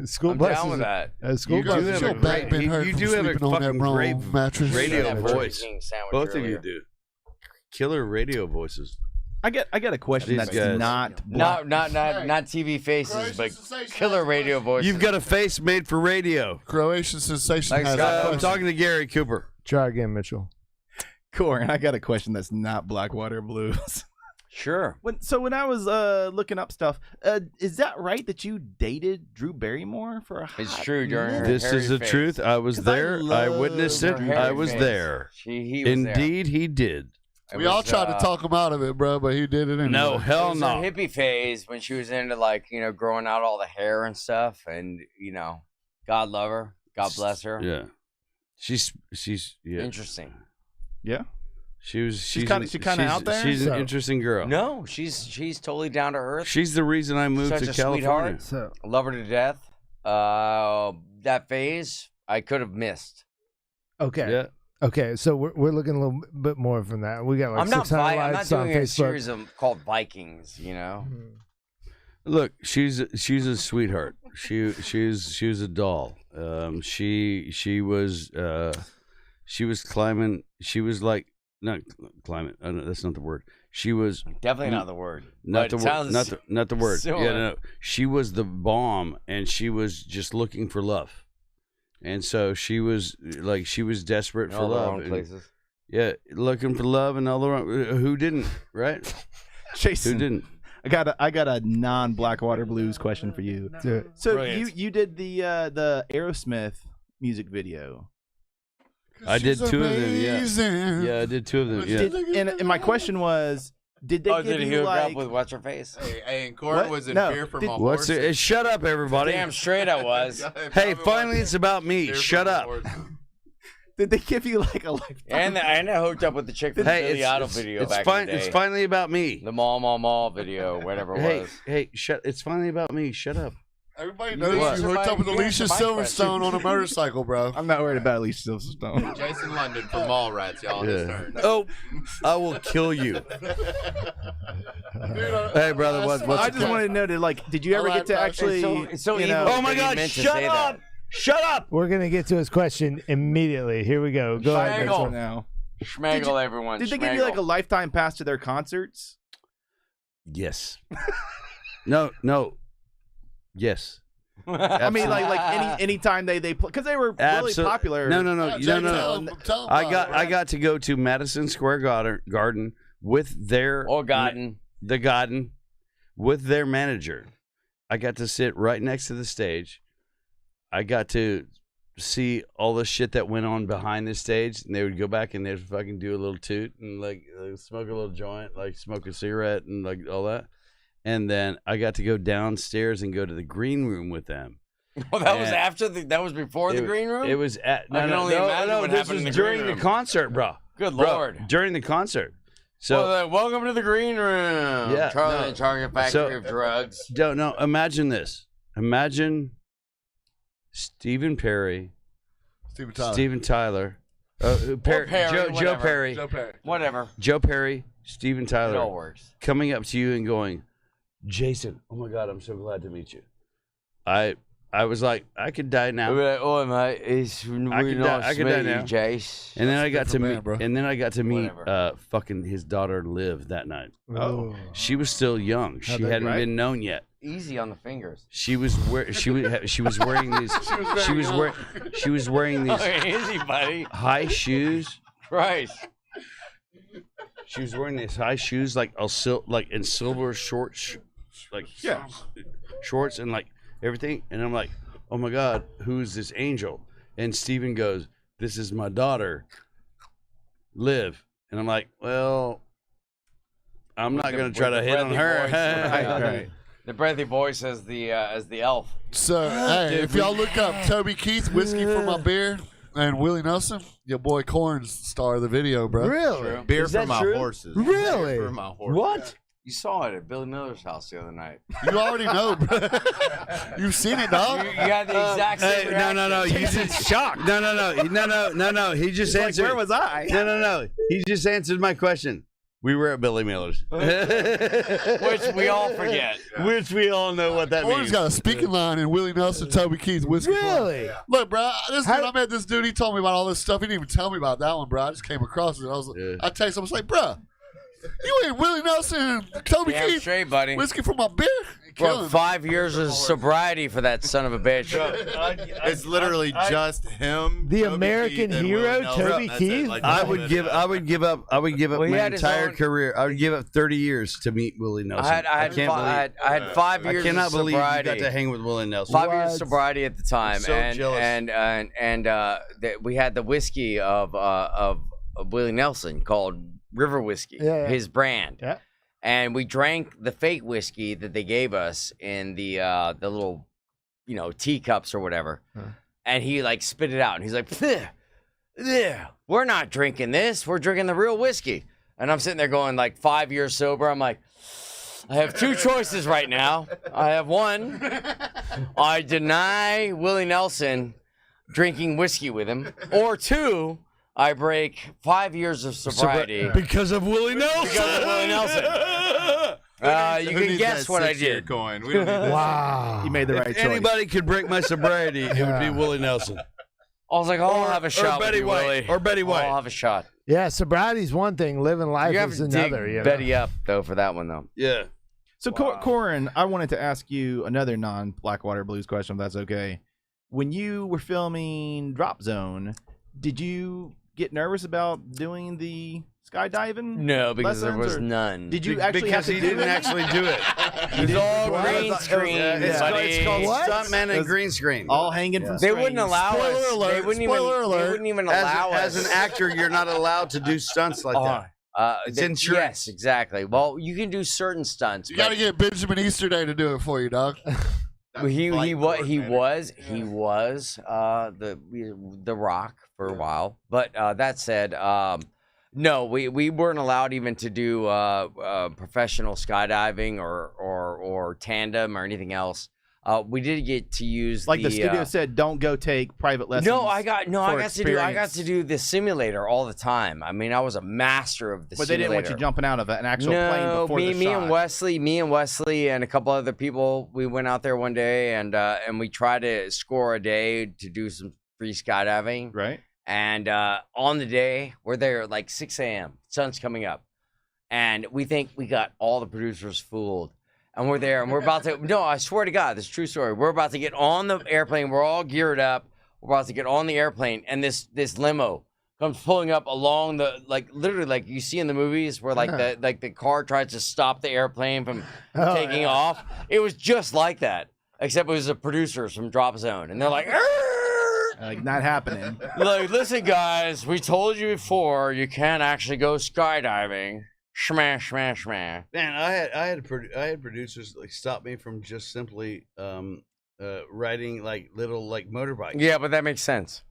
School I'm bus down is with a- that. A school You bus do is have a a Your great- back been hurt you from do have a sleeping on that fucking wrong great mattress. radio Yeah, voice. King sandwich Both of you earlier. do. Killer radio voices. I got a question These that's guys. not black. Not TV faces, but killer radio voices. You've got a face made for radio. Croatian sensation Thanks, has Scott. a I'm question. talking to Gary Cooper. Try again, Mitchell. Corin, I got a question that's not Blackwater Blues. Sure. When I was looking up stuff, is that right that you dated Drew Barrymore for a hot It's true, during her minute? This is hairy the face. truth. I was 'Cause I there. I love witnessed it. Her hairy I was face. there. He was Indeed, he did. there. It We all was, tried to talk him out of it, bro, but he did it anyway. No, It hell was no. her hippie phase when she was into growing out all the hair and stuff, and God love her, God bless her. Yeah, she's yeah. Interesting. Yeah. She's kinda- she kinda out there? She's So- an interesting girl. No, she's totally down to earth. She's the reason I moved Such to a California. sweetheart. So Love her to death. That phase I could have missed. okay. Yeah, Okay, so we're looking a little bit more from that. We got like I'm not 600 I'm not likes on doing a Facebook. series called Vikings. look, she's a sweetheart. She was a doll. She was climbing. She was like not climbing. That's not the word. She was Definitely not the word. not but the it word. sounds Not the word. similar. Yeah, no. She was the bomb, and she was just looking for love, and so she was desperate in for all the love. wrong and- places. Yeah, looking for love and all the wrong. Who didn't? Right? Jason, Who didn't? I got a non-Blackwater Blues question for you. Do it. So Brilliant. you did the Aerosmith music video. I did She's 2 of them. Yeah, amazing. yeah, I did 2 of them. Yeah. And my question was, did they give Did he you hook up like? with what's her face? Hey, and Corin What? was in No, fear from did- a What's horse. it? Shut up, everybody. Damn straight I was. Hey, finally it's about me. Shut up. Did they give you like a lifetime? And I hooked up with the chick from the Hey, Billy Idol video back in the day. It's finally about me. The Mall video, whatever it Hey, was. hey, shut. It's finally about me. Shut up. Everybody You knows answered you hooked my- up with you Alicia answered my Silverstone on a motorcycle, bro. I'm not worried about Alicia Silverstone. Jason London from Mallrats, y'all. His Yeah. turn. Oh, I will kill you. Hey, brother, what's I just wanted to know, did you ever get to actually? It's so you evil. know- Oh my that he God! meant to Shut say up! that. Shut up! We're gonna get to his question immediately. Here we go. Go ahead. Schmegel. Mitchell. now. Schmegel, everyone. Did they give you like a lifetime pass to their concerts? Yes. No. Yes. I mean, like any time they play, because they were really popular. No. I got I got to go to Madison Square Garden with their Or Garden. the Garden with their manager. I got to sit right next to the stage. I got to see all the shit that went on behind the stage, and they would go back and they'd fucking do a little toot and like smoke a little joint, like smoke a cigarette and like all that. And then I got to go downstairs and go to the green room with them. Well, that was And after that was before the green room? It was at I can only imagine what this happened in was the during green the room. concert, bro. Good Bro, Lord. during the concert. So Welcome to the green room. Yeah, Charlie no. and Chocolate Factory of Drugs. don't know. Imagine this. Imagine Stephen Perry, Steven Tyler. Perry, Perry, Joe whatever. Perry, Joe Perry. Whatever. Joe Perry, Steven It all Tyler, works. coming up to you and going, Jason, oh my God, I'm so glad to meet you. I was like, I could die now. I'll be like, oh, mate, it's really nice I to could meet die you, now. Jace. And then I got to different meet, man, bro. and then I got to meet, Whatever. fucking his daughter Liv that night. Oh. She was still young. She that hadn't right? been known yet. Easy on the fingers. She was she was wearing these. She was wearing these Easy, buddy. high shoes. Christ. She was wearing these high shoes, like in silver shorts, shorts and like everything. And I'm like, oh my God, who is this angel? And Steven goes, this is my daughter, Liv. And I'm like, well, I'm not gonna try to hit on her. Right. The breathy voice as the elf. So, hey, if y'all look up Toby Keith, Whiskey for My Beer, and Willie Nelson, your boy Corin's star of the video, bro. Really? Beer Is for that my true? horses. Really? Beer for my horses. What? You saw it at Billy Miller's house the other night. You already know, bro. You've seen it, dog. You had the exact same reaction. No. You just shocked. No. He just answered. Where was I? No. He just answered my question. We were at Billy Miller's, Which we all forget. which we all know what that Corin's means. got a speaking line in Willie Nelson, Toby Keith, Whiskey. Really? Look, bro, I met this dude. He told me about all this stuff. He didn't even tell me about that one, bro. I just came across it. I texted him. I was like, bro, you ain't Willie Nelson and Toby Damn Keith. straight, buddy. Whiskey for my beer. Well, 5 years of sobriety for that son of a bitch. It's literally just him. The Toby American Keith, and hero, Willie Nelson. Toby That's it. Keith? Like, I that's would it. give up Well, he my had his entire own- career. I would give up 30 years to meet Willie Nelson. I had 5 I years cannot of believe sobriety. you got to hang with Willie Nelson. 5 years of What? sobriety at the time, so jealous. and we had the whiskey of Willie Nelson called River Whiskey, Yeah. his brand. Yeah. And we drank the fake whiskey that they gave us in the little, teacups or whatever. Huh. And he like spit it out, and he's like, "We're not drinking this. We're drinking the real whiskey." And I'm sitting there going like 5 years sober. I'm like, I have two choices right now. I have one. I deny Willie Nelson drinking whiskey with him, or two, I break 5 years of sobriety Because of Willie Nelson. because of Willie Nelson. You Who can needs guess that what I 6-year did. Coin? We don't need that. Wow. You made the right If choice. anybody could break my sobriety, it would be Willie Nelson. I was like, I'll have a shot or Betty with you, White. Willie. Or Betty White. I'll have a shot. Yeah, sobriety's one thing. Living life You have is to dig another. You know? Betty up though for that one though. Yeah. So, Corin, I wanted to ask you another non-Blackwater Blues question, if that's okay. When you were filming Drop Zone, did you get nervous about doing the skydiving? No, because there lessons, was or none. Did you actually because have to he do didn't it? actually do it. It's all green screen, It's called What? stuntman and green screen. All hanging from They strings. wouldn't allow Spoiler us. alert, They wouldn't spoiler even. alert. They wouldn't even allow As us. an actor, you're not allowed to do stunts like that. It's insurance. Yes, exactly. Well, you can do certain stunts. You got to get Benjamin Easterday to do it for you, dog. He Flight coordinator. was the Rock for a while, but that said, no, we weren't allowed even to do professional skydiving or tandem or anything else. We did get to use Like the studio said, don't go take private lessons. I got experience. to do the simulator all the time. I mean, I was a master of the But they simulator. didn't want you jumping out of an actual plane No, before the me shot. and Wesley and a couple other people, we went out there one day and we tried to score a day to do some free skydiving. Right? And on the day, we're there at like 6 a.m. Sun's coming up. And we think we got all the producers fooled. And we're there and we're about to, no, I swear to God, this is a true story. We're about to get on the airplane. We're all geared up. We're about to get on the airplane. And this limo comes pulling up along the, literally like you see in the movies where the car tries to stop the airplane from taking off. It was just like that, except it was the producers from Drop Zone. And they're like, Like, not happening. like, listen, guys, we told you before you can't actually go skydiving. Smash, smash, smash. Man, I had producers like stop me from just simply riding like little like motorbikes. Yeah, but that makes sense.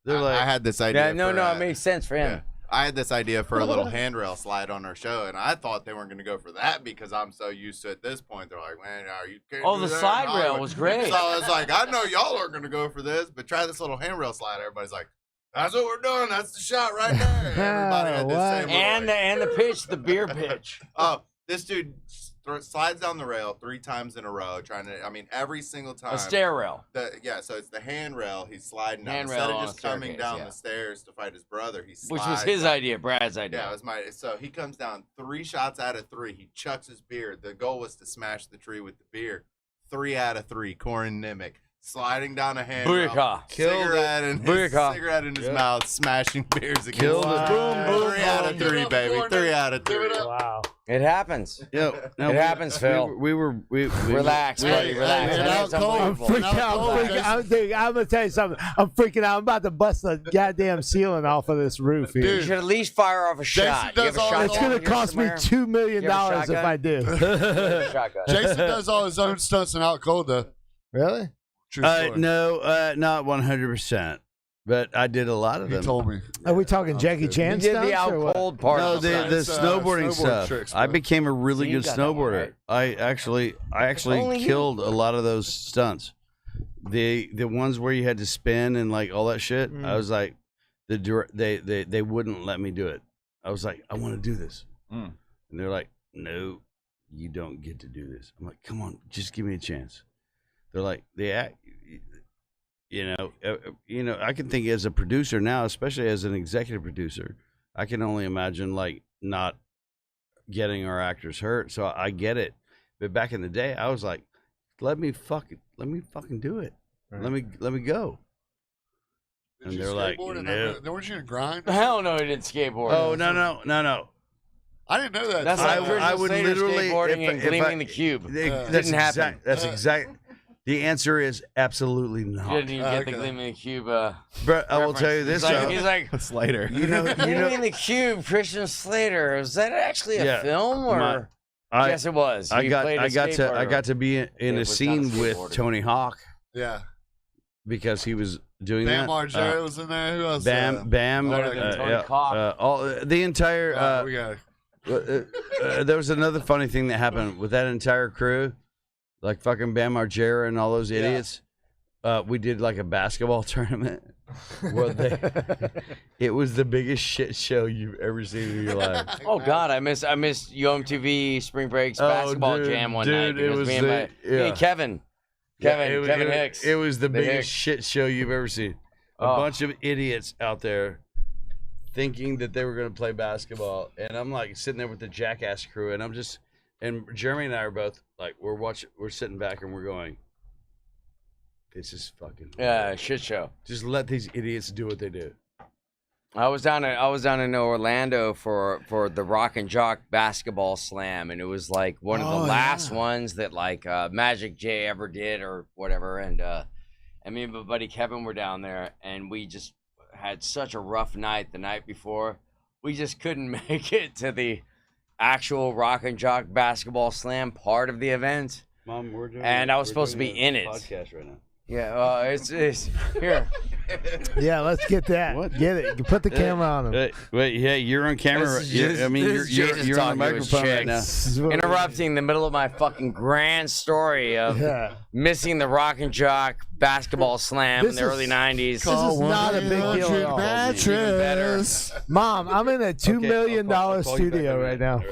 They're like, I had this idea. Yeah, no, it makes sense for him. Yeah. I had this idea for a little handrail slide on our show, and I thought they weren't going to go for that because I'm so used to it at this point. They're like, man, are you kidding? Oh, the slide rail was great. So I was like, I know y'all aren't going to go for this, but try this little handrail slide. Everybody's like, that's what we're doing. That's the shot right there. Everybody had this What? same little, And the pitch, the beer pitch. oh, this dude slides down the rail 3 times in a row, every single time. A stair rail. So it's the handrail. He's sliding down. Handrail Instead of on just a coming staircase, down yeah. the stairs to fight his brother, he slides. Which was his down. idea, Brad's idea. Yeah, it was my. So he comes down 3 shots out of 3. He chucks his beer. The goal was to smash the tree with the beer. 3 out of 3. Corin Nemec sliding down a hand, Booyaka. cigarette in his mouth, smashing beers against Killed the it. Boom. 3 out of 3, baby. 3 out of 3. Wow. It happens. Yeah, no, It happens, Phil. We Relax, buddy. Relax. hey, I know it's out cold. I'm unbelievable. freaking out. Dude, I'm gonna tell you something. I'm freaking out. I'm about to bust the goddamn ceiling off of this roof here. You should at least fire off a shot. You have a does all shotgun It's gonna here cost me somewhere? $2 million You have a if I do. Shotgun. Jason does all his own stunts in Out Cold, though. Really? True story. No, not 100%, but I did a lot of He them. told me. Are we talking Jackie Chan You did stunts the out or what? cold part. No, of the It's, snowboarding snowboard stuff. tricks, I bro. became a really See, you good got that one snowboarder. I actually Only you. killed a lot of those stunts. The ones where you had to spin and like all that shit. I was like, they wouldn't let me do it. I was like, I want to do this, and they're like, no, you don't get to do this. I'm like, come on, just give me a chance. They're like, you know, I can think as a producer now, especially as an executive producer, I can only imagine like not getting our actors hurt. So I get it. But back in the day, I was like, let me fucking do it. Right. Let me go. Did And you they're like, skateboard and no. then weren't you in a grind? Hell no, he didn't skateboard. Oh no. I didn't know that. That's till like I- Christian I would Slater literally skateboarding and if gleaming I- the cube. That's Didn't happen. That's exact. The answer is absolutely You not. didn't even get the okay. gleaming the cube. But I will tell you this, He's like That's later. you know, gleaming the cube. Christian Slater. Is that actually a Yeah, film or? I Yes, it was. I You got played a I got skateboarder. to be in It a was scene not a with skateboarder. Tony Hawk Yeah. because he was doing Bam that. Margera was in there. Who else? Bam, Better than Tony Hawk. all the entire. We got There was another funny thing that happened with that entire crew, like fucking Bam Margera and all those idiots. We did like a basketball tournament. Where it was the biggest shit show you've ever seen in your life. Oh God, I missed UMTV Spring Breaks basketball dude, jam one dude, night. it because was me and me and Kevin Hicks. It was the biggest Hicks. shit show you've ever seen. A Oh. bunch of idiots out there thinking that they were going to play basketball, and I'm like sitting there with the jackass crew, and and Jeremy and I are both like we're sitting back and we're going, this is fucking Shit show. just let these idiots do what they do. I was down in Orlando for the Rock and Jock basketball slam, and it was like one of the last ones that like Magic J ever did or whatever. And me and my buddy Kevin were down there, and we just had such a rough night the night before. We just couldn't make it to the actual Rock and Jock basketball slam part of the event. Mom, we're doing. And I was we're supposed to doing be in a it. Podcast right now. Yeah, it's here. Yeah, let's get that. What? Get it. Put the camera on him. Wait, yeah, you're on camera. This is Yeah, just- I mean, this is you're Jason's on the talking to his microphone right now. chicks. Interrupting the middle of my fucking grand story of Yeah. missing the Rock and Jock basketball slam This in the is- early 90s. This is not a big deal at all. mattress. Mom, I'm in a $2 million studio right now.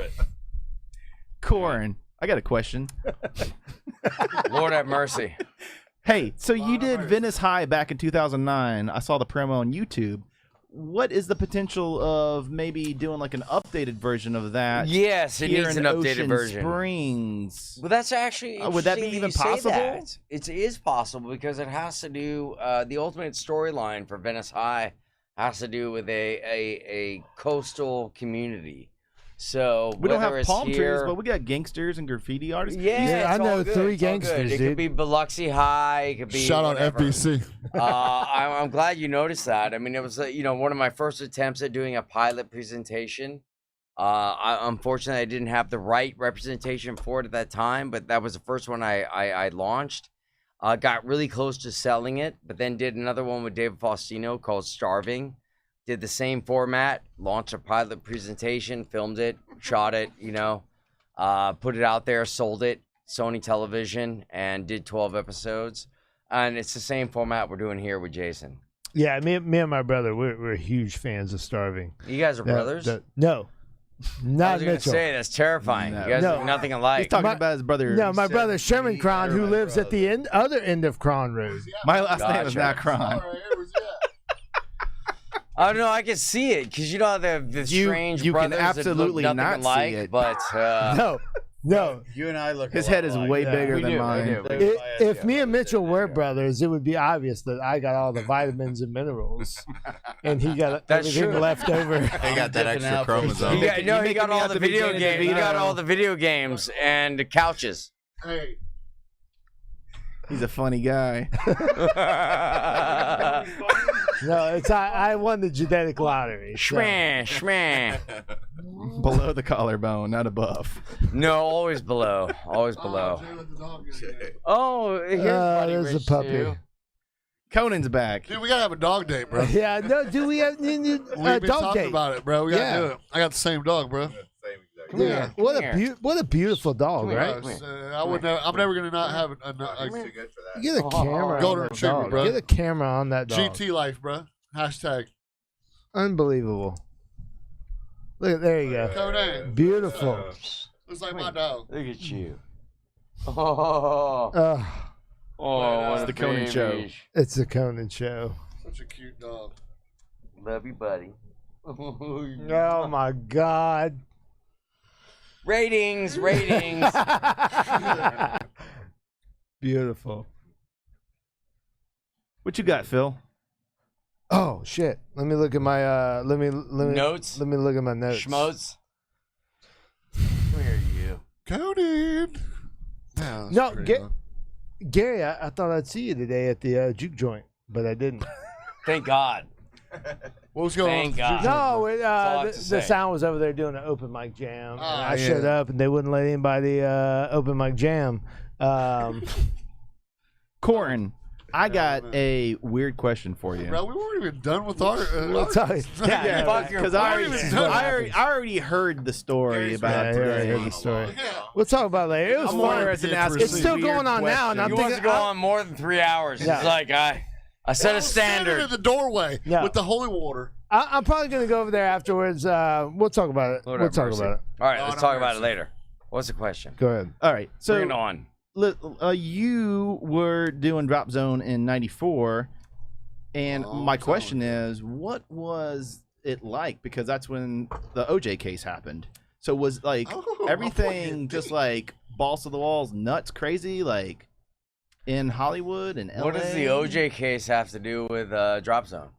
Corin, I got a question. Lord have mercy. Hey, so you did Venice High back in 2009. I saw the promo on YouTube. What is the potential of maybe doing like an updated version of that? Yes, it here needs in an updated Ocean version. Springs. Well, that's actually Would that be interesting even you say possible? that. It is possible because it has to do the ultimate storyline for Venice High has to do with a coastal community. So We don't whether have it's palm trees, here, but we got gangsters and graffiti artists. yeah, Yeah, I it's all know good, 3 it's all good. gangsters, It dude. could be Biloxi High. It could be Shout out whatever. FBC. I'm glad you noticed that. I mean, it was one of my first attempts at doing a pilot presentation. Unfortunately, I didn't have the right representation for it at that time, but that was the first one I launched. Got really close to selling it, but then did another one with David Faustino called Starving. Did the same format, launched a pilot presentation, filmed it, shot it, put it out there, sold it, Sony Television, and did 12 episodes. And it's the same format we're doing here with Jason. Yeah, me and my brother, we're huge fans of Starving. You guys are brothers? No, I not was going to Mitchell. say, that's terrifying. No. You guys No. look nothing He's alike. talking My- about his brother. No, my brother Sherman Kron, who lives at the other end of Kron Road. My last name is Gotcha. not Kron. I don't know. I can see it because you know the You- strange you can brothers absolutely that look not nothing see alike. it. But No, No. You and I look. His head is way bigger We than do, mine. we do. If me and Mitchell were brothers, it would be obvious that I got all the vitamins and minerals, and he got That's everything true. left over. They got that Dipping extra out for chromosome. He got, no, he making got me all have the to be video Danny games. He got DeVito. all the video games and the couches. Hey, He's a funny guy. No, it's I won the genetic lottery. so- Shmeh. Below the collarbone, not above. No, always below. Always below. Jay let the dog get in there. Oh, here's Buddy there's a Rich, puppy. too. Conan's back. Dude, we gotta have a dog date, bro. Yeah, no, do we have We've been dog talking date? about it, bro. We gotta Yeah. do it. I got the same dog, bro. Come here. Yeah, what Come a here. what a beautiful dog, Come here. right? I would never. I'm never gonna not have a Too good for that. Get a camera Golden on that Retriever, dog. bro. Get a camera on that dog. GT life, bro. Hashtag Unbelievable. Look, there you go. Conan. Beautiful. Looks like my dog. Look at you. Oh, what It's a the Conan show. baby. It's the Conan show. Such a cute dog. Love you, buddy. Oh my God. Ratings. Beautiful. What you got, Phil? Oh shit. Let me look at my let me Notes? Let me look at my notes. Schmoes. Come here, you. Conan. Yeah, No, that's great, get- dog. Gary, I thought I'd see you today at the juke joint, but I didn't. Thank God. What was going on? Thank with the God. juke joint, No, bro? it, all I have the to say. sound was over there doing an open mic jam. And Ah, I showed yeah. up and they wouldn't let anybody open mic jam. Corin, I got man. a weird question for you. Bro, we weren't even done with our. We'll tell you. Yeah, Fuck your because I voice. already heard the story Gary's about Yeah, I heard today. the story. Yeah. We'll talk about it later. It was I'm fun. interested in asking It's still weird going on now, and I'm He thinking wants to go on more than 3 hours. Yeah. It's like I set I a was standing standard. in the doorway Yeah. with the holy water. I'm probably gonna go over there afterwards. We'll talk about it. Lord We'll have talk mercy. about it. All right, Lord let's have talk about it mercy. later. What's the question? Go ahead. All right, so Bring it on. you were doing Drop Zone in '94, and Oh, my I'm question telling is, what was it like? Because that's when the OJ case happened. So was like Oh, everything boy. just like balls to the walls, nuts, crazy, like in Hollywood and LA? What does the OJ case have to do with Drop Zone?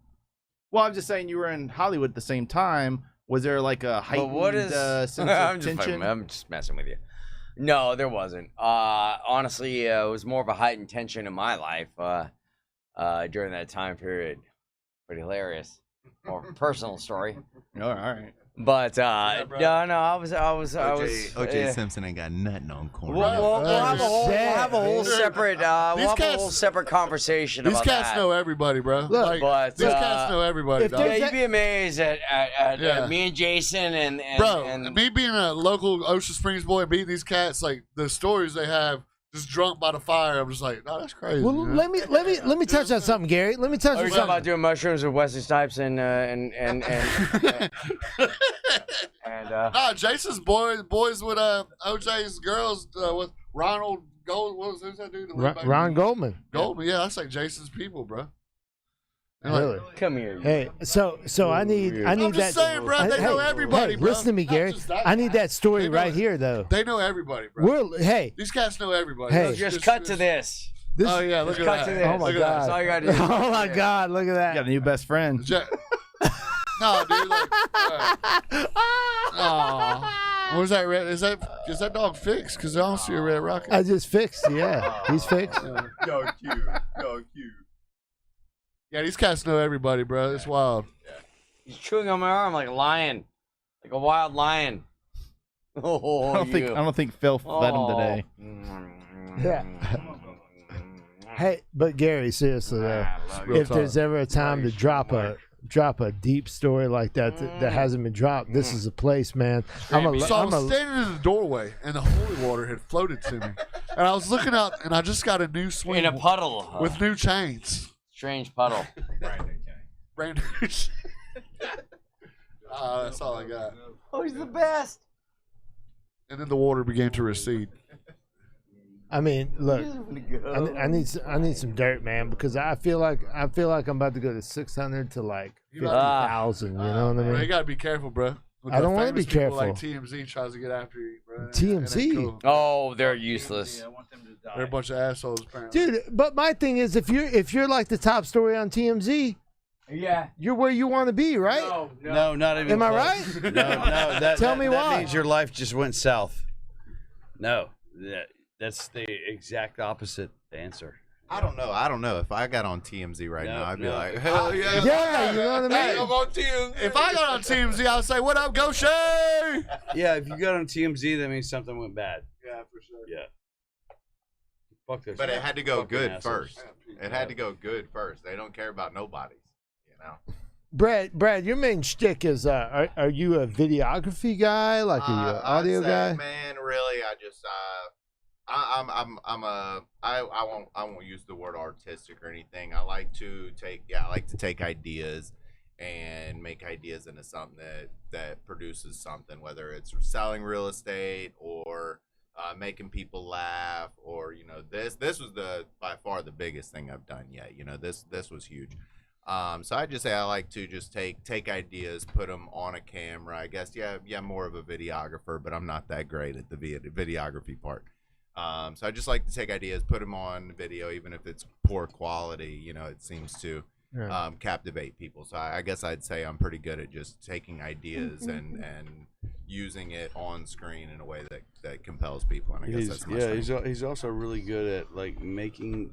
Well, I'm just saying you were in Hollywood at the same time. Was there like a But heightened what is? sense of I'm just tension? I'm just messing with you. No, there wasn't. Honestly, it was more of a heightened tension in my life during that time period. Pretty hilarious. More personal story. All right. But no, I was. OJ Simpson ain't got nothing on Corin. We'll have a whole Shit. separate. We'll have a cats- whole separate conversation These about cats that. know everybody, bro. Look, but, these cats know everybody, if dog. there's Yeah, you'd be amazed at Yeah. me and Jason and Bro, and me being a local Ocean Springs boy and beating these cats, like the stories they have, just drunk by the fire. I'm just like, no, that's crazy. Well, man. let me touch on something, Gary. Let me touch Oh, on you're talking about something. doing mushrooms with Wesley Snipes and Nah, Jason's boys with OJ's girls with Ronald Gold. Who's that dude? Ron Goldman. Goldman. Yeah, that's like Jason's people, bro. And like, Really? come here. Hey, so I need I'm that. just saying, bro. They know everybody, hey, bro. listen to me, Not Gary. just that I need guy. that story They know right it. here, though. They know everybody, bro. Hey, These cats know everybody. Hey. That's Just cut to this. this. Oh yeah, look Just at cut that. to this. Oh my Look at God. That's all you gotta do. Oh my God! Look at You that. got a new best friend. No, dude. Like, oh, where's that red? Is that dog fixed? Because I don't see a red rocket. I just fixed. Yeah, he's fixed. Yo, cute. Yo, cute. Yeah, these cats know everybody, bro. It's wild. He's chewing on my arm like a lion, like a wild lion. Oh, I don't think Phil fed him today. Yeah. Hey, but Gary, seriously though, Real if there's talk. ever a time to drop a deep story like that that hasn't been dropped, this is a place, man. So I was standing in the doorway, and the holy water had floated to me, and I was looking out, and I just got a new swing In a puddle with new chains. strange puddle. Brand new. That's all I got. Oh, he's the best. And then the water began to recede. I mean, look, I need some dirt, man, because I feel like I'm about to go to 600 to like 50,000. You know what I Bro, you mean? gotta be careful, bro. I don't want to be famous people careful. Like TMZ tries to get after you, bro. TMZ? Cool. Oh, they're useless. I want them to die. They're a bunch of assholes, apparently. Dude, but my thing is, if you're like the top story on TMZ, Yeah. you're where you want to be, right? No, not even. Am I close. right? No. Tell me that why. means your life just went south. No, that's the exact opposite answer. I don't know. If I got on TMZ right No, now, I'd be no. like, hell yeah. Yeah, you know what I Hey, mean? I'm on TMZ. If I got on TMZ, I would say, "What up, Go Shay?" Yeah, if you got on TMZ, that means something went bad. Yeah, for sure. Yeah. Fuck this. But it had to go fucking good assholes. first. It had to go good first. They don't care about nobody, you know. Brad, your main shtick is are you a videography guy? Like, are you an audio I'd say, guy? Man, really, I just I won't use the word artistic or anything. I like to take ideas and make ideas into something that produces something, whether it's selling real estate or making people laugh, or this was by far the biggest thing I've done yet. This was huge. So I just say I like to just take ideas, put them on a camera. I guess yeah, more of a videographer, but I'm not that great at the videography part. So I just like to take ideas, put them on video, even if it's poor quality. It seems to captivate people. So I guess I'd say I'm pretty good at just taking ideas and using it on screen in a way that compels people. And I guess that's my strength. He's also really good at like making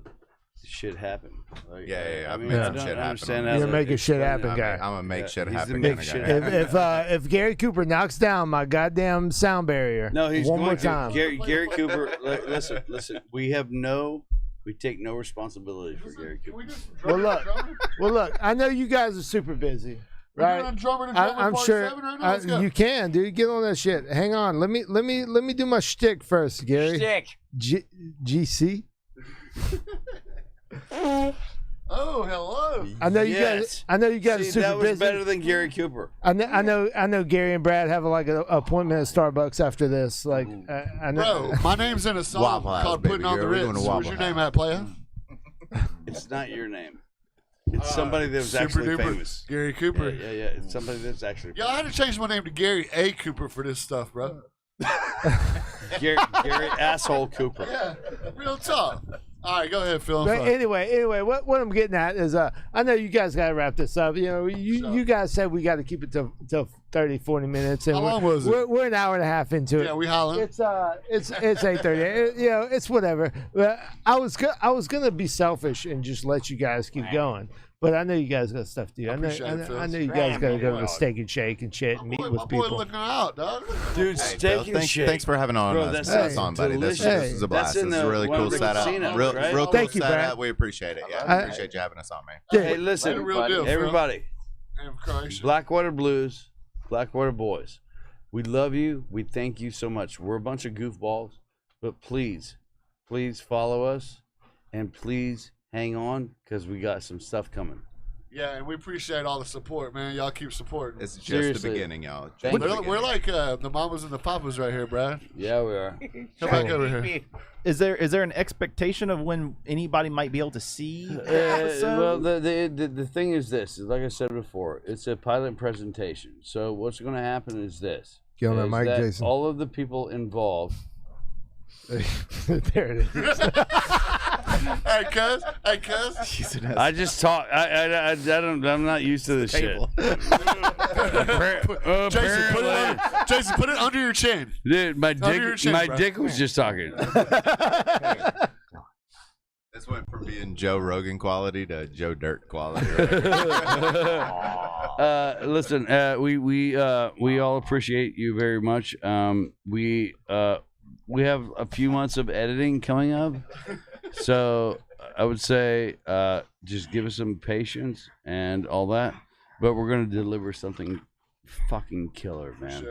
shit happen. Like, Yeah. I mean, Made I some don't shit happen understand on how You're to making shit explain it. happen guy. I'm a make shit he's happen the kind make of shit guy. happen. If Gary Cooper knocks down my goddamn sound barrier, No, he's one going more to. time. Gary Cooper. Listen. We take no responsibility for Gary Can we Cooper. do some drummer? Well, look, I know you guys are super busy, We're right? doing drummer to drummer I'm part sure 7 right now. Let's go. you can, dude. Get on that shit. Hang on. Let me do my shtick first, Gary. Stick. GC. Oh, hello. I know you Yes. guys. I know you guys See, are super that was busy. better than Gary Cooper. I know. Gary and Brad have like an appointment at Starbucks after this. Like, I know. Bro, my name's in a song Waffle House, called baby Putting on the girl. We're going Ritz. to What's Waffle your name House. at, playa? It's not your name. It's somebody that was Super actually duper. famous. Gary Cooper. Yeah. It's somebody that's actually Yo, I had to change my name to Gary A. Cooper for this stuff, bro. Gary asshole Cooper. Yeah, real talk. All right, go ahead, Phil. But anyway, what I'm getting at is, I know you guys got to wrap this up. You guys said we got to keep it till 30, 40 minutes. And How long was it? We're an hour and a half into it. Yeah, we hollering. It's 8:30. It's whatever. But I was gonna be selfish and just let you guys keep going. But I know you guys got stuff to do. I appreciate it, Phil. know you guys got to go to Steak and Shake and shit and meet my with boy people. looking out, dog. Dude, Hey, steak Phil, and shake. thanks for having Bro, us that's on, buddy. This delicious. is a blast. That's in This is a the really one cool of the setup. casinos, Real right? cool Thank you, setup. Brad. We appreciate it. Yeah, I- appreciate you having us on, man. Hey, listen, Real deal, Phil. everybody. And Croatia. Blackwater Blues, Blackwater Boys. We love you. We thank you so much. We're a bunch of goofballs, but please follow us, and please hang on because we got some stuff coming. Yeah, and we appreciate all the support, man. Y'all keep supporting. It's just Seriously. the beginning, y'all. Just Thank the you. We're beginning. like the mamas and the papas right here, Brad. Yeah, we are. Come back over here. Is there an expectation of when anybody might be able to see the episode? Well, the thing is this, like I said before, it's a pilot presentation. So what's going to happen is this. Get on that is mic, that Jason. all of the people involved. There it is. Hey, cuz. I just talk. I don't. I'm not used to this shit. Jason, put it under your chin. Dude, my Under your dick. chin, My bro. dick was just talking. This went from being Joe Rogan quality to Joe Dirt quality. Listen, we all appreciate you very much. We have a few months of editing coming up, so I would say just give us some patience and all that. But we're gonna deliver something fucking killer, man.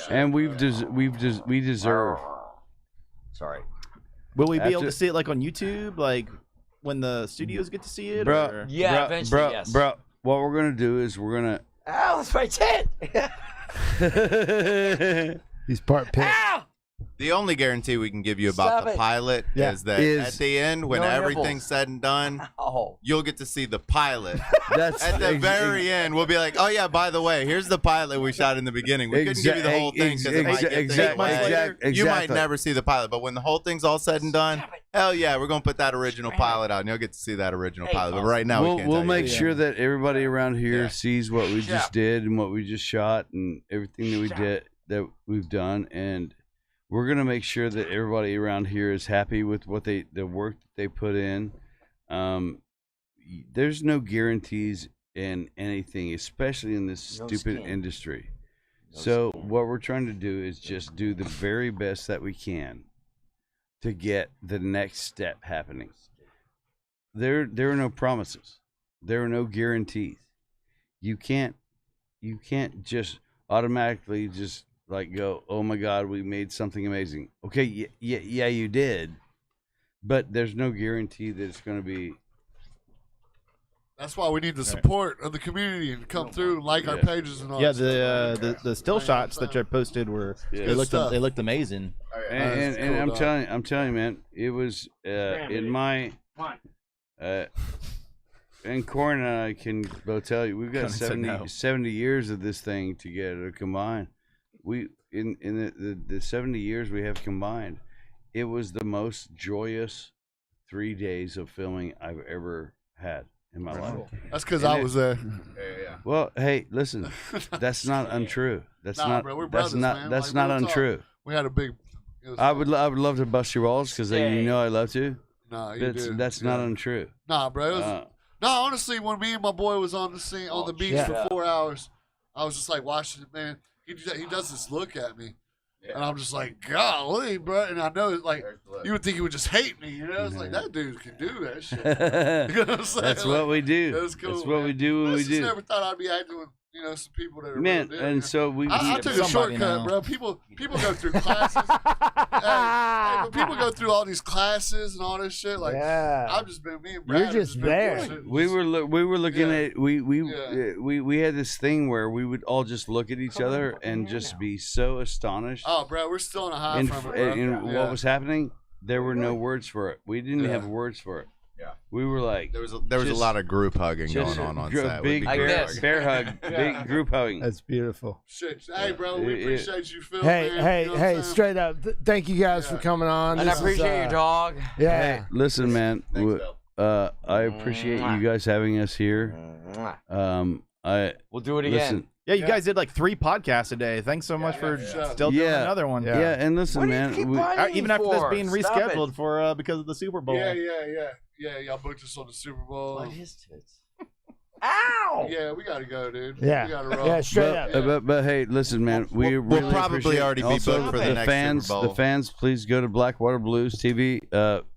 And we deserve. Sorry. Will we be able after- to see it like on YouTube, like when the studios get to see it? Bro, or- Yeah, eventually, yes. Bro, what we're gonna do is we're gonna. Ow, that's my tit. He's part pit. Ow! The only guarantee we can give you about Stop the it. pilot is that at the end, when No everything's nibbles. said and done, Oh. you'll get to see the pilot. That's At the very end, we'll be like, "Oh yeah, by the way, here's the pilot we shot in the beginning. We couldn't give you the whole thing because it might get taken away. You might never see the pilot, but when the whole thing's all said and done, hell yeah, we're gonna put that original pilot out, and you'll get to see that original pilot. But right now, we can't we'll tell make you. sure that everybody around here sees what we just did and what we just shot and everything that we did that we've done, and we're gonna make sure that everybody around here is happy with what the work that they put in. There's no guarantees in anything, especially in this stupid industry. So what we're trying to do is just do the very best that we can to get the next step happening. There are no promises. There are no guarantees. You can't just automatically just like go, oh my God, we made something amazing. Okay, yeah, you did, but there's no guarantee that it's going to be. That's why we need the support of the community and come through and like our pages and all. Yeah, that stuff. the still shots that I posted were they looked amazing. And I'm telling you, man, it was in my and Corin and I can both tell you we've got 70 years of this thing together combined. We in the 70 years we have combined, it was the most joyous 3 days of filming I've ever had in my life. That's because I was there. Yeah. Well, hey, listen, that's not untrue. That's not bro, we're that's brothers, not man. that's Like, not real talk. untrue. We had a big. I would love to bust your balls because you know I love to. Nah, you did. That's not untrue. Nah, bro. It was, no, honestly, when me and my boy was on the scene on the beach for 4 hours, I was just like watching it, man. He does this look at me, and I'm just like, golly, bro. And I know, like, you would think he would just hate me, you know? It's like, that dude can do that shit. You know what I'm saying? That's what we do. That's cool. That's what we do when we do. I just never thought I'd be acting with, some people that are Man, real deal, and so we. I took a shortcut, bro. People go through classes. But people go through all these classes and all this shit. Like, I've just been me and Brad. You're just there. We were looking at we had this thing where we would all just look at each other and just be so astonished. Oh, bro, we're still on a high from it, bro. And what was happening? There were no words for it. We didn't have words for it. Yeah. We were like There was a lot of group hugging going on set. Big bear hug, big group hugging. That's beautiful. Shit. Hey, bro, we appreciate you, Phil. Hey, man. hey, You know what hey! I'm saying? Straight up, thank you guys for coming on. And I This is, appreciate your dog. Yeah. Hey, listen, man. Thanks, Phil. I appreciate you guys having us here. We'll do it again. Listen, Yeah, you guys did like 3 podcasts a day. Thanks so much for still doing another one. yeah, and listen, What do you man. keep we- whining Even after this for? being Stop rescheduled it. for because of the Super Bowl. Yeah, y'all booked us on the Super Bowl. What is tits? Ow! Yeah, we gotta go, dude. Yeah. We gotta roll. Yeah, straight up. but hey, listen, man. We We'll really probably appreciate- already be also, booked for the next fans. Super Bowl. The fans, please go to Blackwater Blues TV.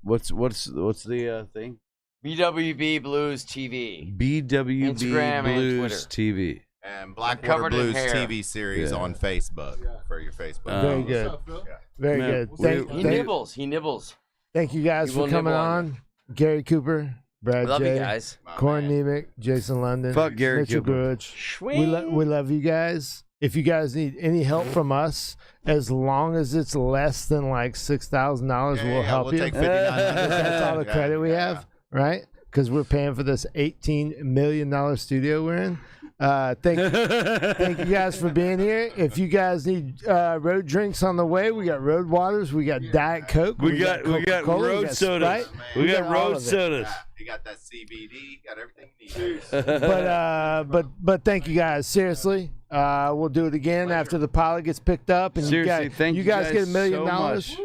What's the thing? BWB Blues TV. BWB Instagram and Blues Twitter. TV. And Blackwater Covered in Blues hair. TV series on Facebook for your Facebook. Very What's good. up, Phil? Very Man, good. He nibbles. He nibbles. Thank you guys He for will coming nibble on. on Gary Cooper, Brad Love J, you guys. Corin Nemec, Jason London, Fuck Gary Mitchell Cooper. Grudge. We love you guys. If you guys need any help from us, as long as it's less than like $6,000, we'll help we'll you. take $5,900. That's all the credit we have, right? Because we're paying for this $18 million studio we're in. Thank you guys for being here. If you guys need road drinks on the way, we got Road Waters, we got Diet Coke, We got Coca-Cola, we road got sodas. Sprite. We got all road of it. sodas. You got that CBD, got everything you need. But thank you guys. Seriously, we'll do it again after the pilot gets picked up, and Seriously, thank you guys get $1 million. so much.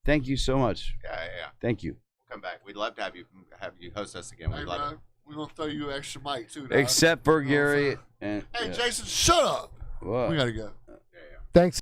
Thank you so much. Yeah. Thank you. We'll come back. We'd love to have you host us again. Hey, We'd love bro, it. we're gonna throw you an extra mic too, dog. Except for You know what I'm Gary saying? and Hey, Jason, shut up. What? We gotta go. Thanks.